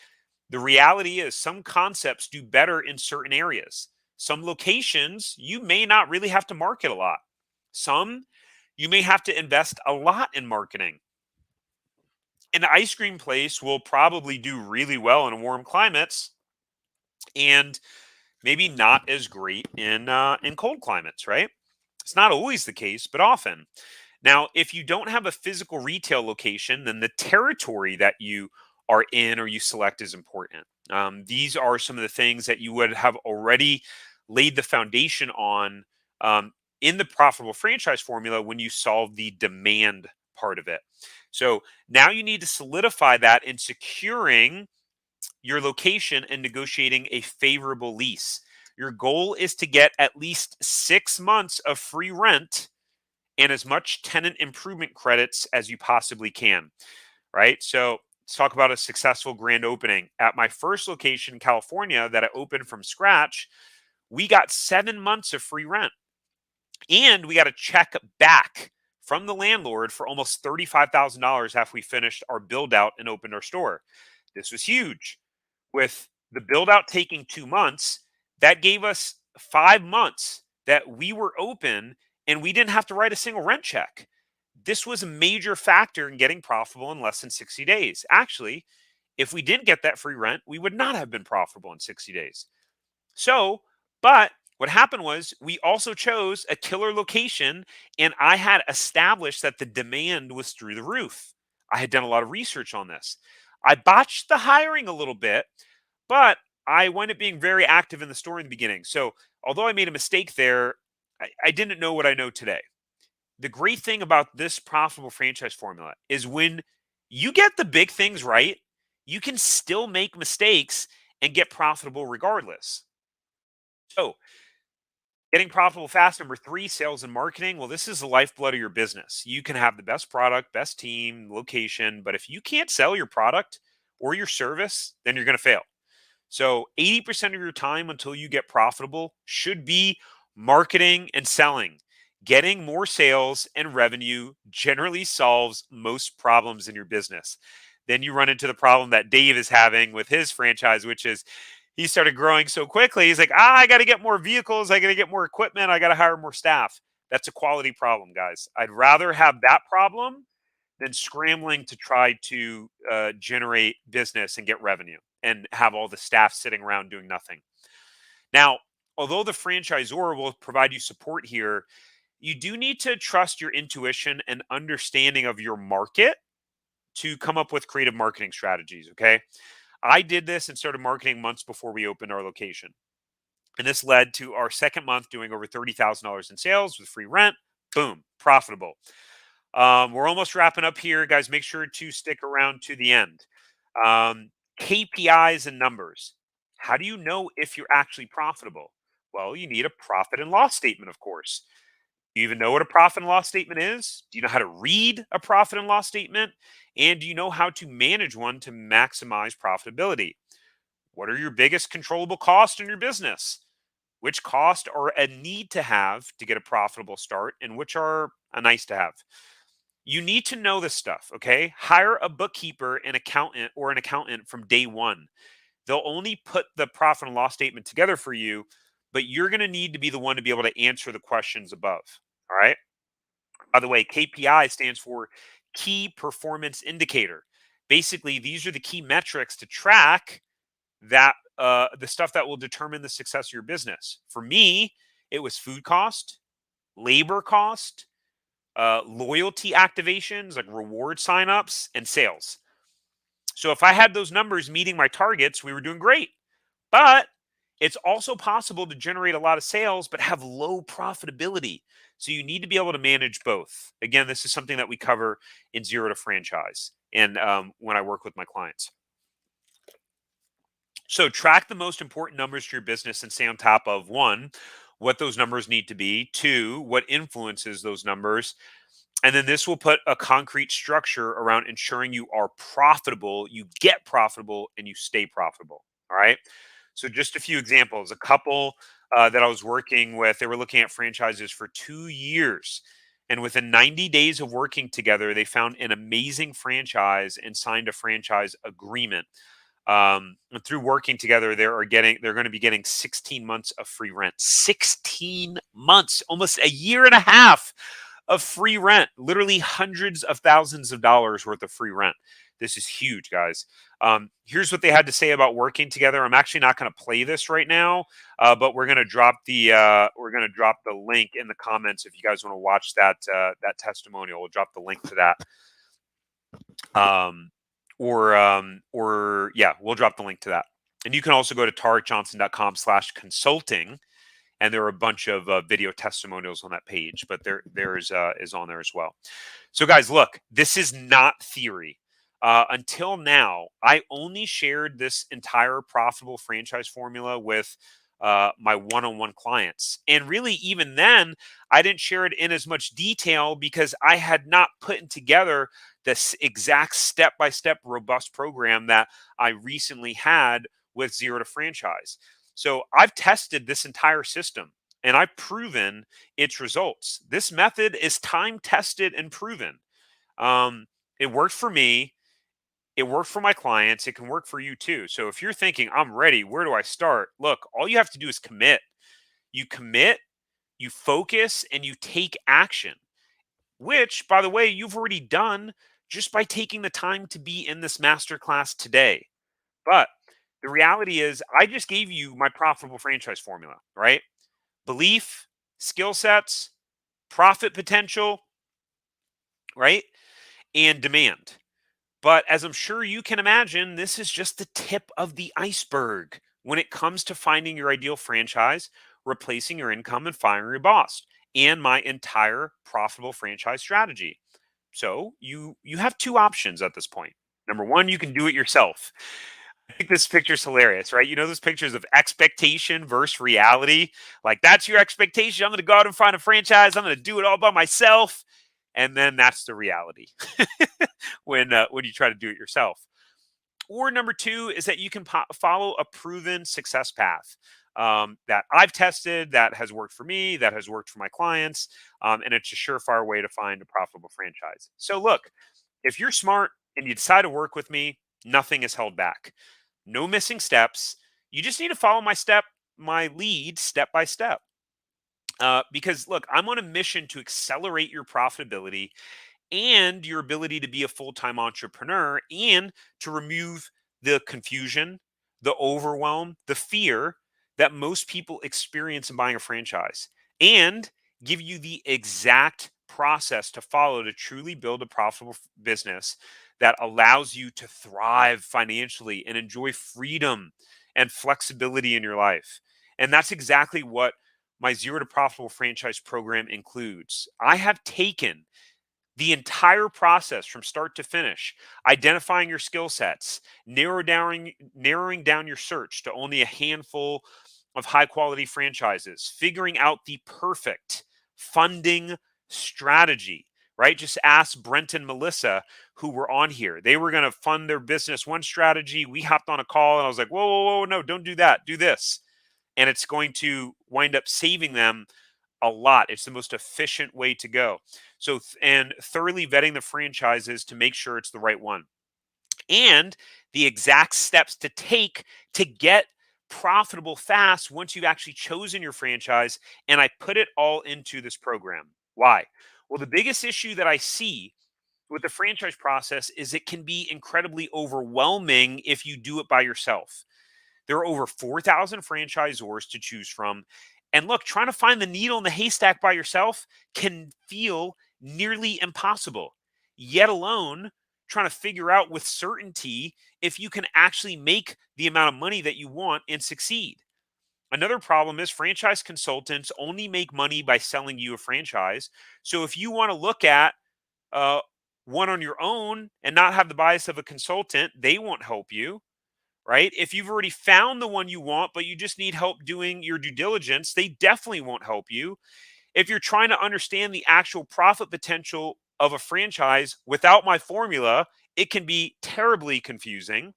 The reality is some concepts do better in certain areas. Some locations, you may not really have to market a lot. Some, you may have to invest a lot in marketing. An ice cream place will probably do really well in warm climates and maybe not as great in cold climates, right? It's not always the case, but often. Now, if you don't have a physical retail location, then the territory that you are in or you select is important. These are some of the things that you would have already laid the foundation on in the profitable franchise formula when you solve the demand part of it. So now you need to solidify that in securing your location and negotiating a favorable lease. Your goal is to get at least 6 months of free rent and as much tenant improvement credits as you possibly can, right? So let's talk about a successful grand opening. At my first location in California that I opened from scratch, we got 7 months of free rent and we got a check back from the landlord for almost $35,000 after we finished our build out and opened our store. This was huge. With the build out taking 2 months, that gave us 5 months that we were open and we didn't have to write a single rent check. This was a major factor in getting profitable in less than 60 days. Actually, if we didn't get that free rent, we would not have been profitable in 60 days. So, but what happened was we also chose a killer location, and I had established that the demand was through the roof. I had done a lot of research on this. I botched the hiring a little bit, but I wound up being very active in the store in the beginning. So, although I made a mistake there, I didn't know what I know today. The great thing about this profitable franchise formula is when you get the big things right, you can still make mistakes and get profitable regardless. So, getting profitable fast. Number three, sales and marketing. Well, this is the lifeblood of your business. You can have the best product, best team, location, but if you can't sell your product or your service, then you're going to fail. So 80% of your time until you get profitable should be marketing and selling. Getting more sales and revenue generally solves most problems in your business. Then you run into the problem that Dave is having with his franchise, which is he started growing so quickly. He's like, I got to get more vehicles. I got to get more equipment. I got to hire more staff. That's a quality problem, guys. I'd rather have that problem than scrambling to try to generate business and get revenue and have all the staff sitting around doing nothing. Now, although the franchisor will provide you support here, you do need to trust your intuition and understanding of your market to come up with creative marketing strategies. Okay. I did this and started marketing months before we opened our location. And this led to our second month doing over $30,000 in sales with free rent. Boom, profitable. We're almost wrapping up here, guys. Make sure to stick around to the end. Um, KPIs and numbers. How do you know if you're actually profitable? Well, you need a profit and loss statement, of course. Do you even know what a profit and loss statement is? Do you know how to read a profit and loss statement? And do you know how to manage one to maximize profitability? What are your biggest controllable costs in your business? Which costs are a need to have to get a profitable start and which are a nice to have? You need to know this stuff, okay? Hire a bookkeeper, an accountant, or an accountant from day one. They'll only put the profit and loss statement together for you, but you're going to need to be the one to be able to answer the questions above. All right. By the way, KPI stands for key performance indicator. Basically, these are the key metrics to track that the stuff that will determine the success of your business. For me, it was food cost, labor cost, loyalty activations like reward signups, and sales. So if I had those numbers meeting my targets, we were doing great. But it's also possible to generate a lot of sales but have low profitability. So you need to be able to manage both. Again, this is something that we cover in Zero to Franchise and when I work with my clients. So track the most important numbers to your business and stay on top of one, what those numbers need to be, two, what influences those numbers, and then this will put a concrete structure around ensuring you are profitable, you get profitable, and you stay profitable. All right. So, just a few examples. A couple that I was working with, they were looking at franchises for 2 years. And within 90 days of working together, they found an amazing franchise and signed a franchise agreement. And through working together, they're going to be getting 16 months of free rent. 16 months, almost a year and a half of free rent, literally hundreds of thousands of dollars worth of free rent. This is huge, guys. Here's what they had to say about working together. I'm actually not going to play this right now, but we're going to drop the link in the comments if you guys want to watch that testimonial. We'll drop the link to that. Or yeah, we'll drop the link to that. And you can also go to tarekjohnson.com/consulting and there are a bunch of video testimonials on that page, but there is on there as well. So, guys, look, this is not theory. Until now, I only shared this entire profitable franchise formula with my one-on-one clients, and really, even then, I didn't share it in as much detail because I had not put together this exact step-by-step robust program that I recently had with Zero to Franchise. So I've tested this entire system and I've proven its results. This method is time tested and proven. It worked for me. It worked for my clients. It can work for you too. So if you're thinking, I'm ready, where do I start? Look, all you have to do is commit. You commit, you focus, and you take action, which, by the way, you've already done just by taking the time to be in this masterclass today. But the reality is, I just gave you my profitable franchise formula, right? Belief, skill sets, profit potential, right? And demand. But as I'm sure you can imagine, this is just the tip of the iceberg when it comes to finding your ideal franchise, replacing your income, and firing your boss, and my entire profitable franchise strategy. So you have two options at this point. Number one, you can do it yourself. I think this picture's hilarious, right? You know those pictures of expectation versus reality? Like, that's your expectation. I'm going to go out and find a franchise. I'm going to do it all by myself. And then that's the reality when you try to do it yourself. Or number two is that you can follow a proven success path that I've tested, that has worked for me, that has worked for my clients, and it's a surefire way to find a profitable franchise. So look, if you're smart and you decide to work with me, nothing is held back. No missing steps. You just need to follow my lead step by step. Because look, I'm on a mission to accelerate your profitability and your ability to be a full-time entrepreneur, and to remove the confusion, the overwhelm, the fear that most people experience in buying a franchise, and give you the exact process to follow to truly build a profitable business that allows you to thrive financially and enjoy freedom and flexibility in your life. And that's exactly what my Zero to Profitable Franchise program includes. I have taken the entire process from start to finish, identifying your skill sets, narrowing down your search to only a handful of high quality franchises, figuring out the perfect funding strategy, right? Just ask Brent and Melissa, who were on here. They were going to fund their business one strategy. We hopped on a call and I was like, whoa, whoa, whoa, no, don't do that. Do this. And it's going to wind up saving them a lot. It's the most efficient way to go. So, and thoroughly vetting the franchises to make sure it's the right one, and the exact steps to take to get profitable fast once you've actually chosen your franchise. And I put it all into this program. Why? Well, the biggest issue that I see with the franchise process is it can be incredibly overwhelming if you do it by yourself. There are over 4,000 franchisors to choose from. And look, trying to find the needle in the haystack by yourself can feel nearly impossible, yet alone trying to figure out with certainty if you can actually make the amount of money that you want and succeed. Another problem is franchise consultants only make money by selling you a franchise. So if you want to look at uh, one on your own and not have the bias of a consultant, they won't help you, right? If you've already found the one you want, but you just need help doing your due diligence, they definitely won't help you. If you're trying to understand the actual profit potential of a franchise without my formula, it can be terribly confusing.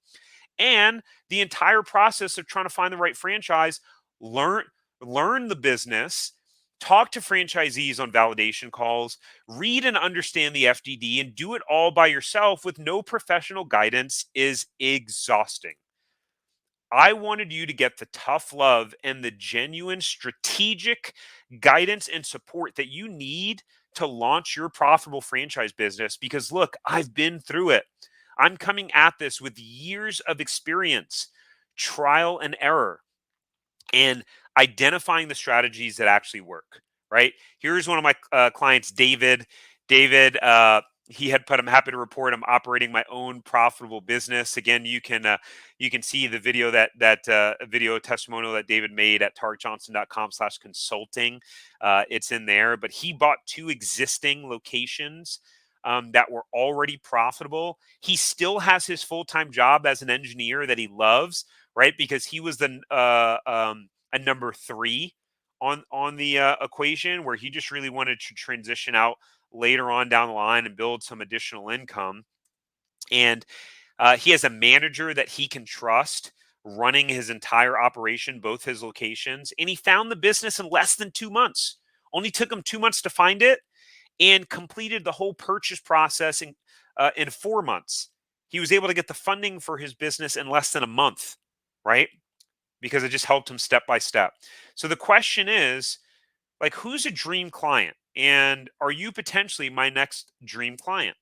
And the entire process of trying to find the right franchise, learn learn the business, talk to franchisees on validation calls, read and understand the FDD, and do it all by yourself with no professional guidance is exhausting. I wanted you to get the tough love and the genuine strategic guidance and support that you need to launch your profitable franchise business. Because look, I've been through it. I'm coming at this with years of experience, trial and error, and identifying the strategies that actually work. Right? Here's one of my clients, David. David he had put, I'm happy to report I'm operating my own profitable business. Again, you can see the video that video testimonial that David made at tarkjohnson.com/consulting. It's in there, but he bought two existing locations that were already profitable. He still has his full-time job as an engineer that he loves, right? Because he was a number three on the equation, where he just really wanted to transition out later on down the line and build some additional income. And he has a manager that he can trust running his entire operation, both his locations. And he found the business in less than 2 months. Only took him 2 months to find it, and completed the whole purchase process in 4 months. He was able to get the funding for his business in less than a month, right? Because it just helped him step by step. So the question is, like, who's a dream client? And are you potentially my next dream client?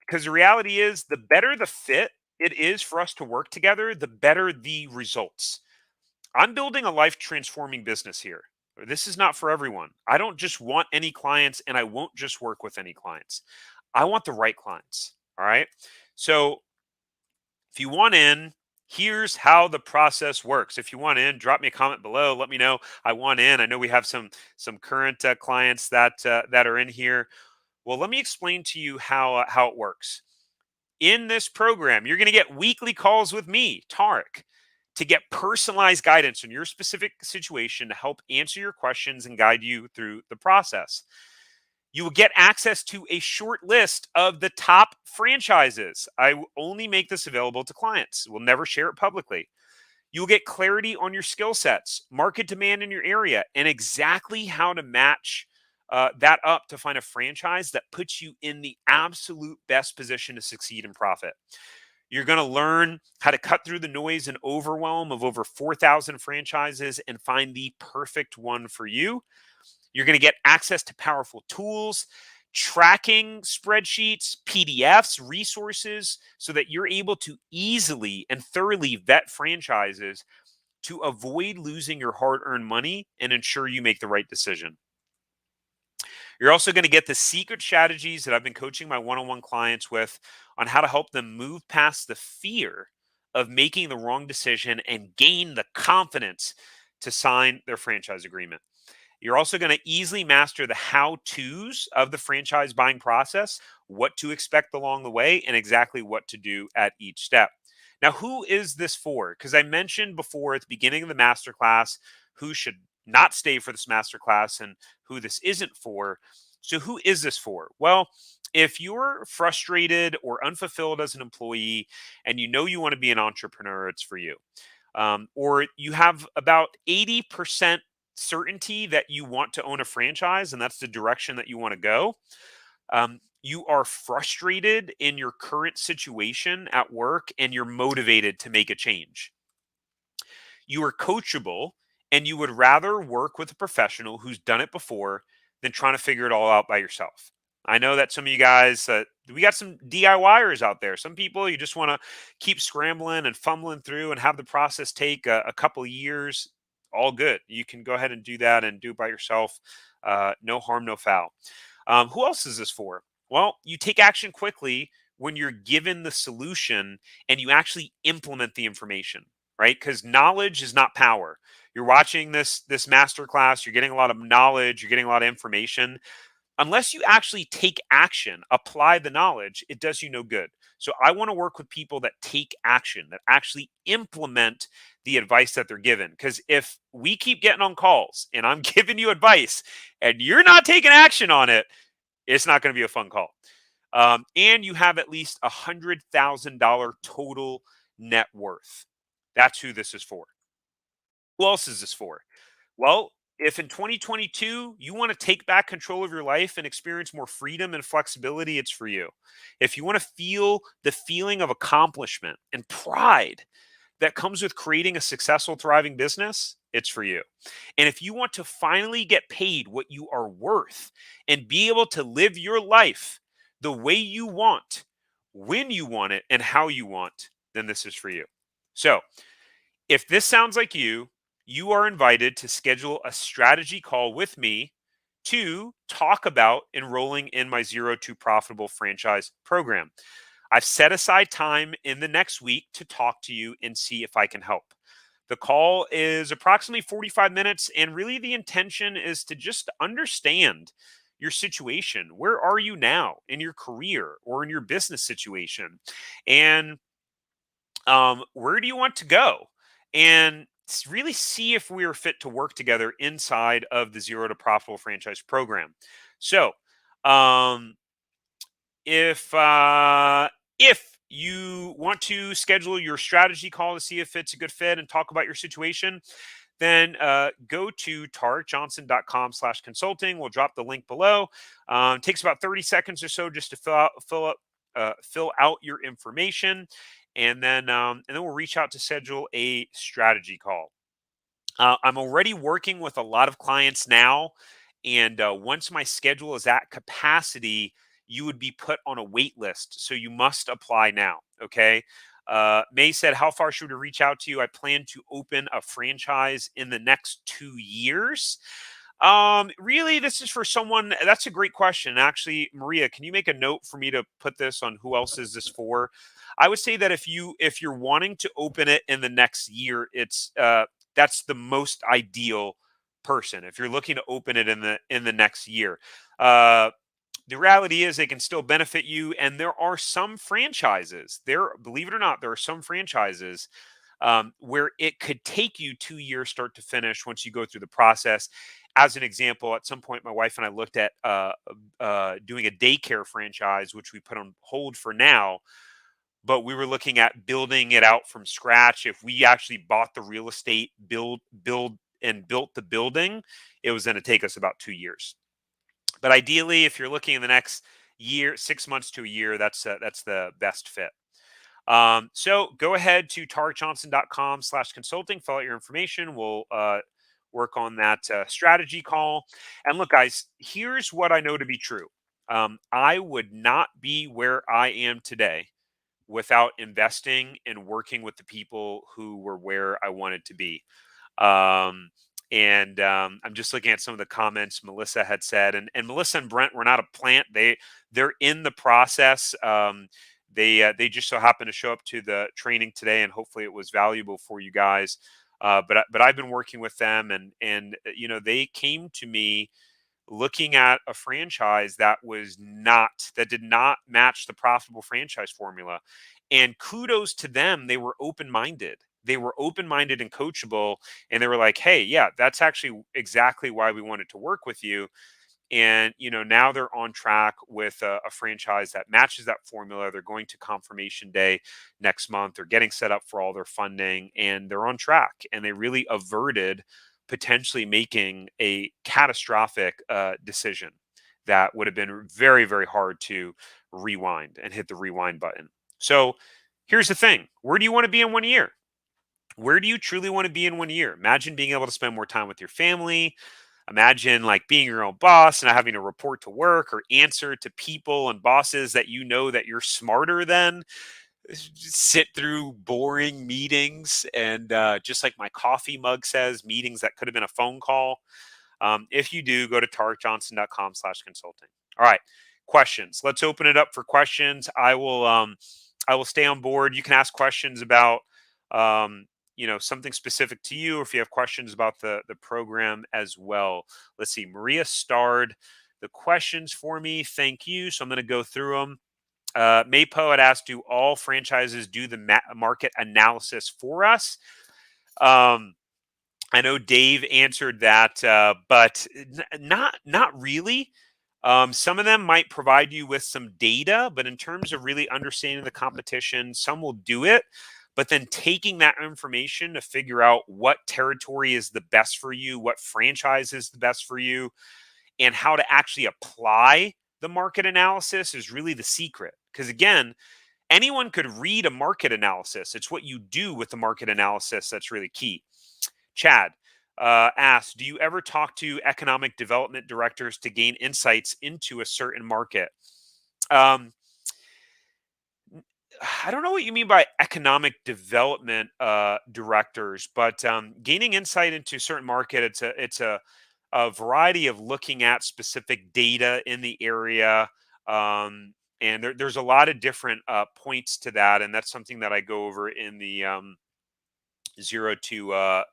Because the reality is, the better the fit it is for us to work together, the better the results. I'm building a life transforming business here. This is not for everyone. I don't just want any clients, and I won't just work with any clients. I want the right clients. All right. So if you want in, here's how the process works. If you want in, drop me a comment below. Let me know I want in. I know we have some current clients that are in here. Well, let me explain to you how it works. In this program, you're going to get weekly calls with me, Tarek, to get personalized guidance on your specific situation to help answer your questions and guide you through the process. You will get access to a short list of the top franchises. I will only make this available to clients. We'll never share it publicly. You'll get clarity on your skill sets, market demand in your area, and exactly how to match that up to find a franchise that puts you in the absolute best position to succeed and profit. You're going to learn how to cut through the noise and overwhelm of over 4,000 franchises and find the perfect one for you. You're going to get access to powerful tools, tracking spreadsheets, PDFs, resources, so that you're able to easily and thoroughly vet franchises to avoid losing your hard earned money and ensure you make the right decision. You're also going to get the secret strategies that I've been coaching my one on one clients with on how to help them move past the fear of making the wrong decision and gain the confidence to sign their franchise agreement. You're also going to easily master the how to's of the franchise buying process, what to expect along the way, and exactly what to do at each step. Now, who is this for? Because I mentioned before at the beginning of the masterclass who should not stay for this masterclass and who this isn't for. So, who is this for? Well, if you're frustrated or unfulfilled as an employee and you know you want to be an entrepreneur, it's for you. Or you have about 80% certainty that you want to own a franchise and that's the direction that you want to go. You are frustrated in your current situation at work and you're motivated to make a change. You are coachable and you would rather work with a professional who's done it before than trying to figure it all out by yourself. I know that some of you guys, we got some DIYers out there. Some people, you just want to keep scrambling and fumbling through and have the process take a couple of years. All good. You can go ahead and do that and do it by yourself. No harm, no foul. Who else is this for? Well, you take action quickly when you're given the solution and you actually implement the information, right? Because knowledge is not power. You're watching this master class, you're getting a lot of knowledge, you're getting a lot of information. Unless you actually take action, apply the knowledge, it does you no good. So I want to work with people that take action, that actually implement the advice that they're given. Because if we keep getting on calls and I'm giving you advice and you're not taking action on it, it's not going to be a fun call. And you have at least $100,000 total net worth. That's who this is for. Who else is this for? Well, if in 2022 you want to take back control of your life and experience more freedom and flexibility, it's for you. If you want to feel the feeling of accomplishment and pride that comes with creating a successful, thriving business, it's for you. And if you want to finally get paid what you are worth and be able to live your life the way you want, when you want it, and how you want, then this is for you. So, if this sounds like you are invited to schedule a strategy call with me to talk about enrolling in my Zero to Profitable Franchise program. I've set aside time in the next week to talk to you and see if I can help. The call is approximately 45 minutes, and really the intention is to just understand your situation. Where are you now in your career or in your business situation? And where do you want to go? And really see if we are fit to work together inside of the Zero to Profitable Franchise program. So, um, if if you want to schedule your strategy call to see if it's a good fit and talk about your situation, then go to tarekjohnson.com/consulting. We'll drop the link below. It takes about 30 seconds or so just to fill out your information, and then we'll reach out to schedule a strategy call. I'm already working with a lot of clients now, and once my schedule is at capacity, you would be put on a wait list. So you must apply now. Okay. May said, "How far should we reach out to you? I plan to open a franchise in the next 2 years." Really, this is for someone. That's a great question. Actually, Maria, can you make a note for me to put this on who else is this for? I would say that if you're wanting to open it in the next year, it's that's the most ideal person. If you're looking to open it in the next year, uh, the reality is they can still benefit you. And there are some franchises there, believe it or not, there are some franchises where it could take you 2 years start to finish once you go through the process. As an example, at some point, my wife and I looked at doing a daycare franchise, which we put on hold for now, but we were looking at building it out from scratch. If we actually bought the real estate, build and built the building, it was going to take us about 2 years. But ideally, if you're looking in the next year, 6 months to a year, that's the best fit. So go ahead to tarekjohnson.com/consulting, fill out your information. We'll work on that strategy call. And look, guys, here's what I know to be true. I would not be where I am today without investing and working with the people who were where I wanted to be. Um, and I'm just looking at some of the comments Melissa had said, and Melissa and Brent were not a plant. They're in the process. They just so happened to show up to the training today, and hopefully it was valuable for you guys. But I've been working with them, and they came to me looking at a franchise that did not match the profitable franchise formula. And kudos to them, they were open-minded. They were open-minded and coachable, and they were like, "Hey, yeah, that's actually exactly why we wanted to work with you." And now they're on track with a franchise that matches that formula. They're going to confirmation day next month. They're getting set up for all their funding, and they're on track. And they really averted potentially making a catastrophic decision that would have been very, very hard to rewind and hit the rewind button. So here's the thing: where do you want to be in 1 year? Where do you truly want to be in 1 year? Imagine being able to spend more time with your family. Imagine like being your own boss and not having to report to work or answer to people and bosses that that you're smarter than. Sit through boring meetings and just like my coffee mug says, meetings that could have been a phone call. If you do, go to tarekjohnson.com/consulting. All right, questions. Let's open it up for questions. I will stay on board. You can ask questions about something specific to you, or if you have questions about the program as well. Let's see. Maria starred the questions for me. Thank you. So I'm going to go through them. Maypo had asked, "Do all franchises do the market analysis for us?" Um, I know Dave answered that, but not really. Some of them might provide you with some data, but in terms of really understanding the competition, some will do it. But then taking that information to figure out what territory is the best for you, what franchise is the best for you, and how to actually apply the market analysis is really the secret. Because again, anyone could read a market analysis. It's what you do with the market analysis that's really key. Chad asks, "Do you ever talk to economic development directors to gain insights into a certain market?" Um, I don't know what you mean by economic development directors, but gaining insight into a certain market, it's a a variety of looking at specific data in the area. And there's a lot of different points to that, and that's something that I go over in the zero to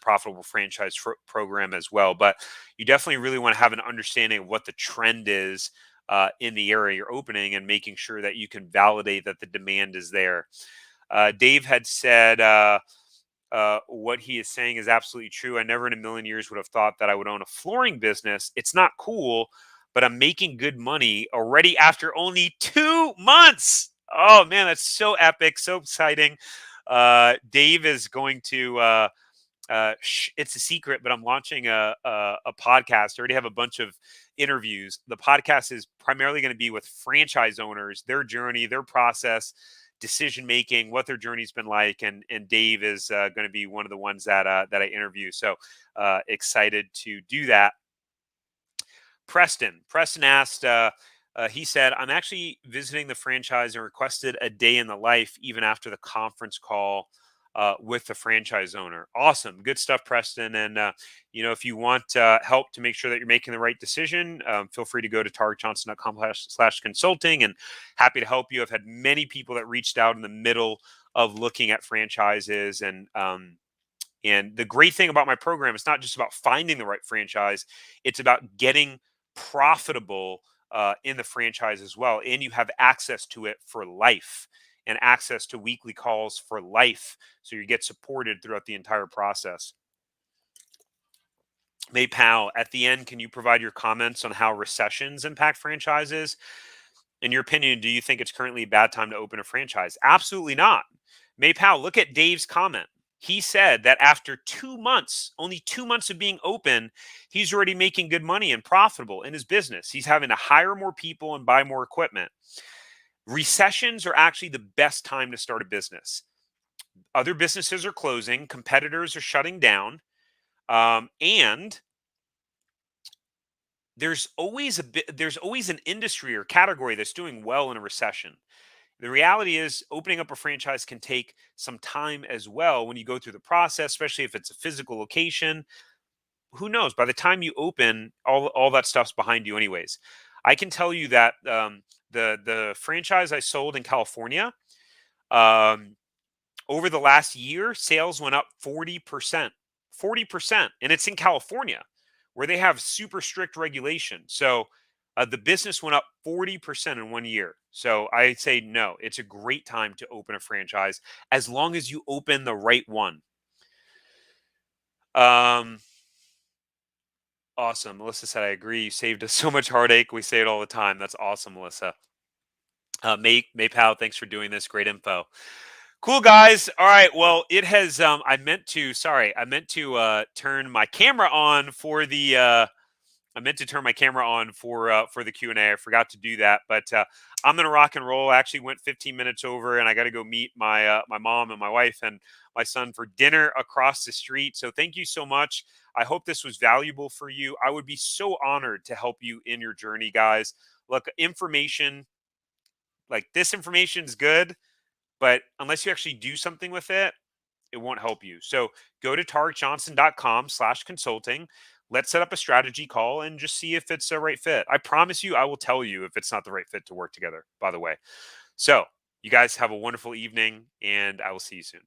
profitable franchise program as well. But you definitely really want to have an understanding of what the trend is in the area you're opening, and making sure that you can validate that the demand is there. Dave had said, what he is saying is absolutely true. I never in a million years would have thought that I would own a flooring business. It's not cool, but I'm making good money already after only 2 months. Oh man, that's so epic, so exciting. Dave is going to. It's a secret, but I'm launching a podcast. I already have a bunch of interviews. The podcast is primarily going to be with franchise owners, their journey, their process, decision making, what their journey's been like, and Dave is going to be one of the ones that I interview. So excited to do that. Preston asked. He said, "I'm actually visiting the franchise and requested a day in the life even after the conference call with the franchise owner." Awesome, good stuff, Preston. And if you want help to make sure that you're making the right decision, feel free to go to targetjohnson.com/consulting, and happy to help you. I've had many people that reached out in the middle of looking at franchises, and the great thing about my program is not just about finding the right franchise; it's about getting profitable in the franchise as well. And you have access to it for life, and access to weekly calls for life. So you get supported throughout the entire process. May Powell, at the end, can you provide your comments on how recessions impact franchises? In your opinion, do you think it's currently a bad time to open a franchise? Absolutely not. May Powell, look at Dave's comment. He said that after 2 months, only 2 months of being open, he's already making good money and profitable in his business. He's having to hire more people and buy more equipment. Recessions are actually the best time to start a business. Other businesses are closing, competitors are shutting down, and there's always an industry or category that's doing well in a recession. The reality is, opening up a franchise can take some time as well when you go through the process, especially if it's a physical location. Who knows? By the time you open, all that stuff's behind you, anyways. I can tell you that the franchise I sold in California, um, over the last year, sales went up 40%. 40%. And it's in California where they have super strict regulation. So the business went up 40% in 1 year. So I say no, it's a great time to open a franchise as long as you open the right one. Um, awesome. Melissa said, I agree. You saved us so much heartache. We say it all the time. That's awesome, Melissa. May Powell, thanks for doing this. Great info. Cool, guys. All right. Well, it has. I meant to turn my camera on for the. I meant to turn my camera on for the Q&A. I forgot to do that, but I'm gonna rock and roll. I actually went 15 minutes over, and I got to go meet my mom and my wife and my son for dinner across the street. So thank you so much. I hope this was valuable for you. I would be so honored to help you in your journey, guys. Look, information like this information is good, but unless you actually do something with it, it won't help you. So go to targetjohnson.com/consulting. Let's set up a strategy call and just see if it's a right fit. I promise you, I will tell you if it's not the right fit to work together, by the way. So you guys have a wonderful evening, and I will see you soon.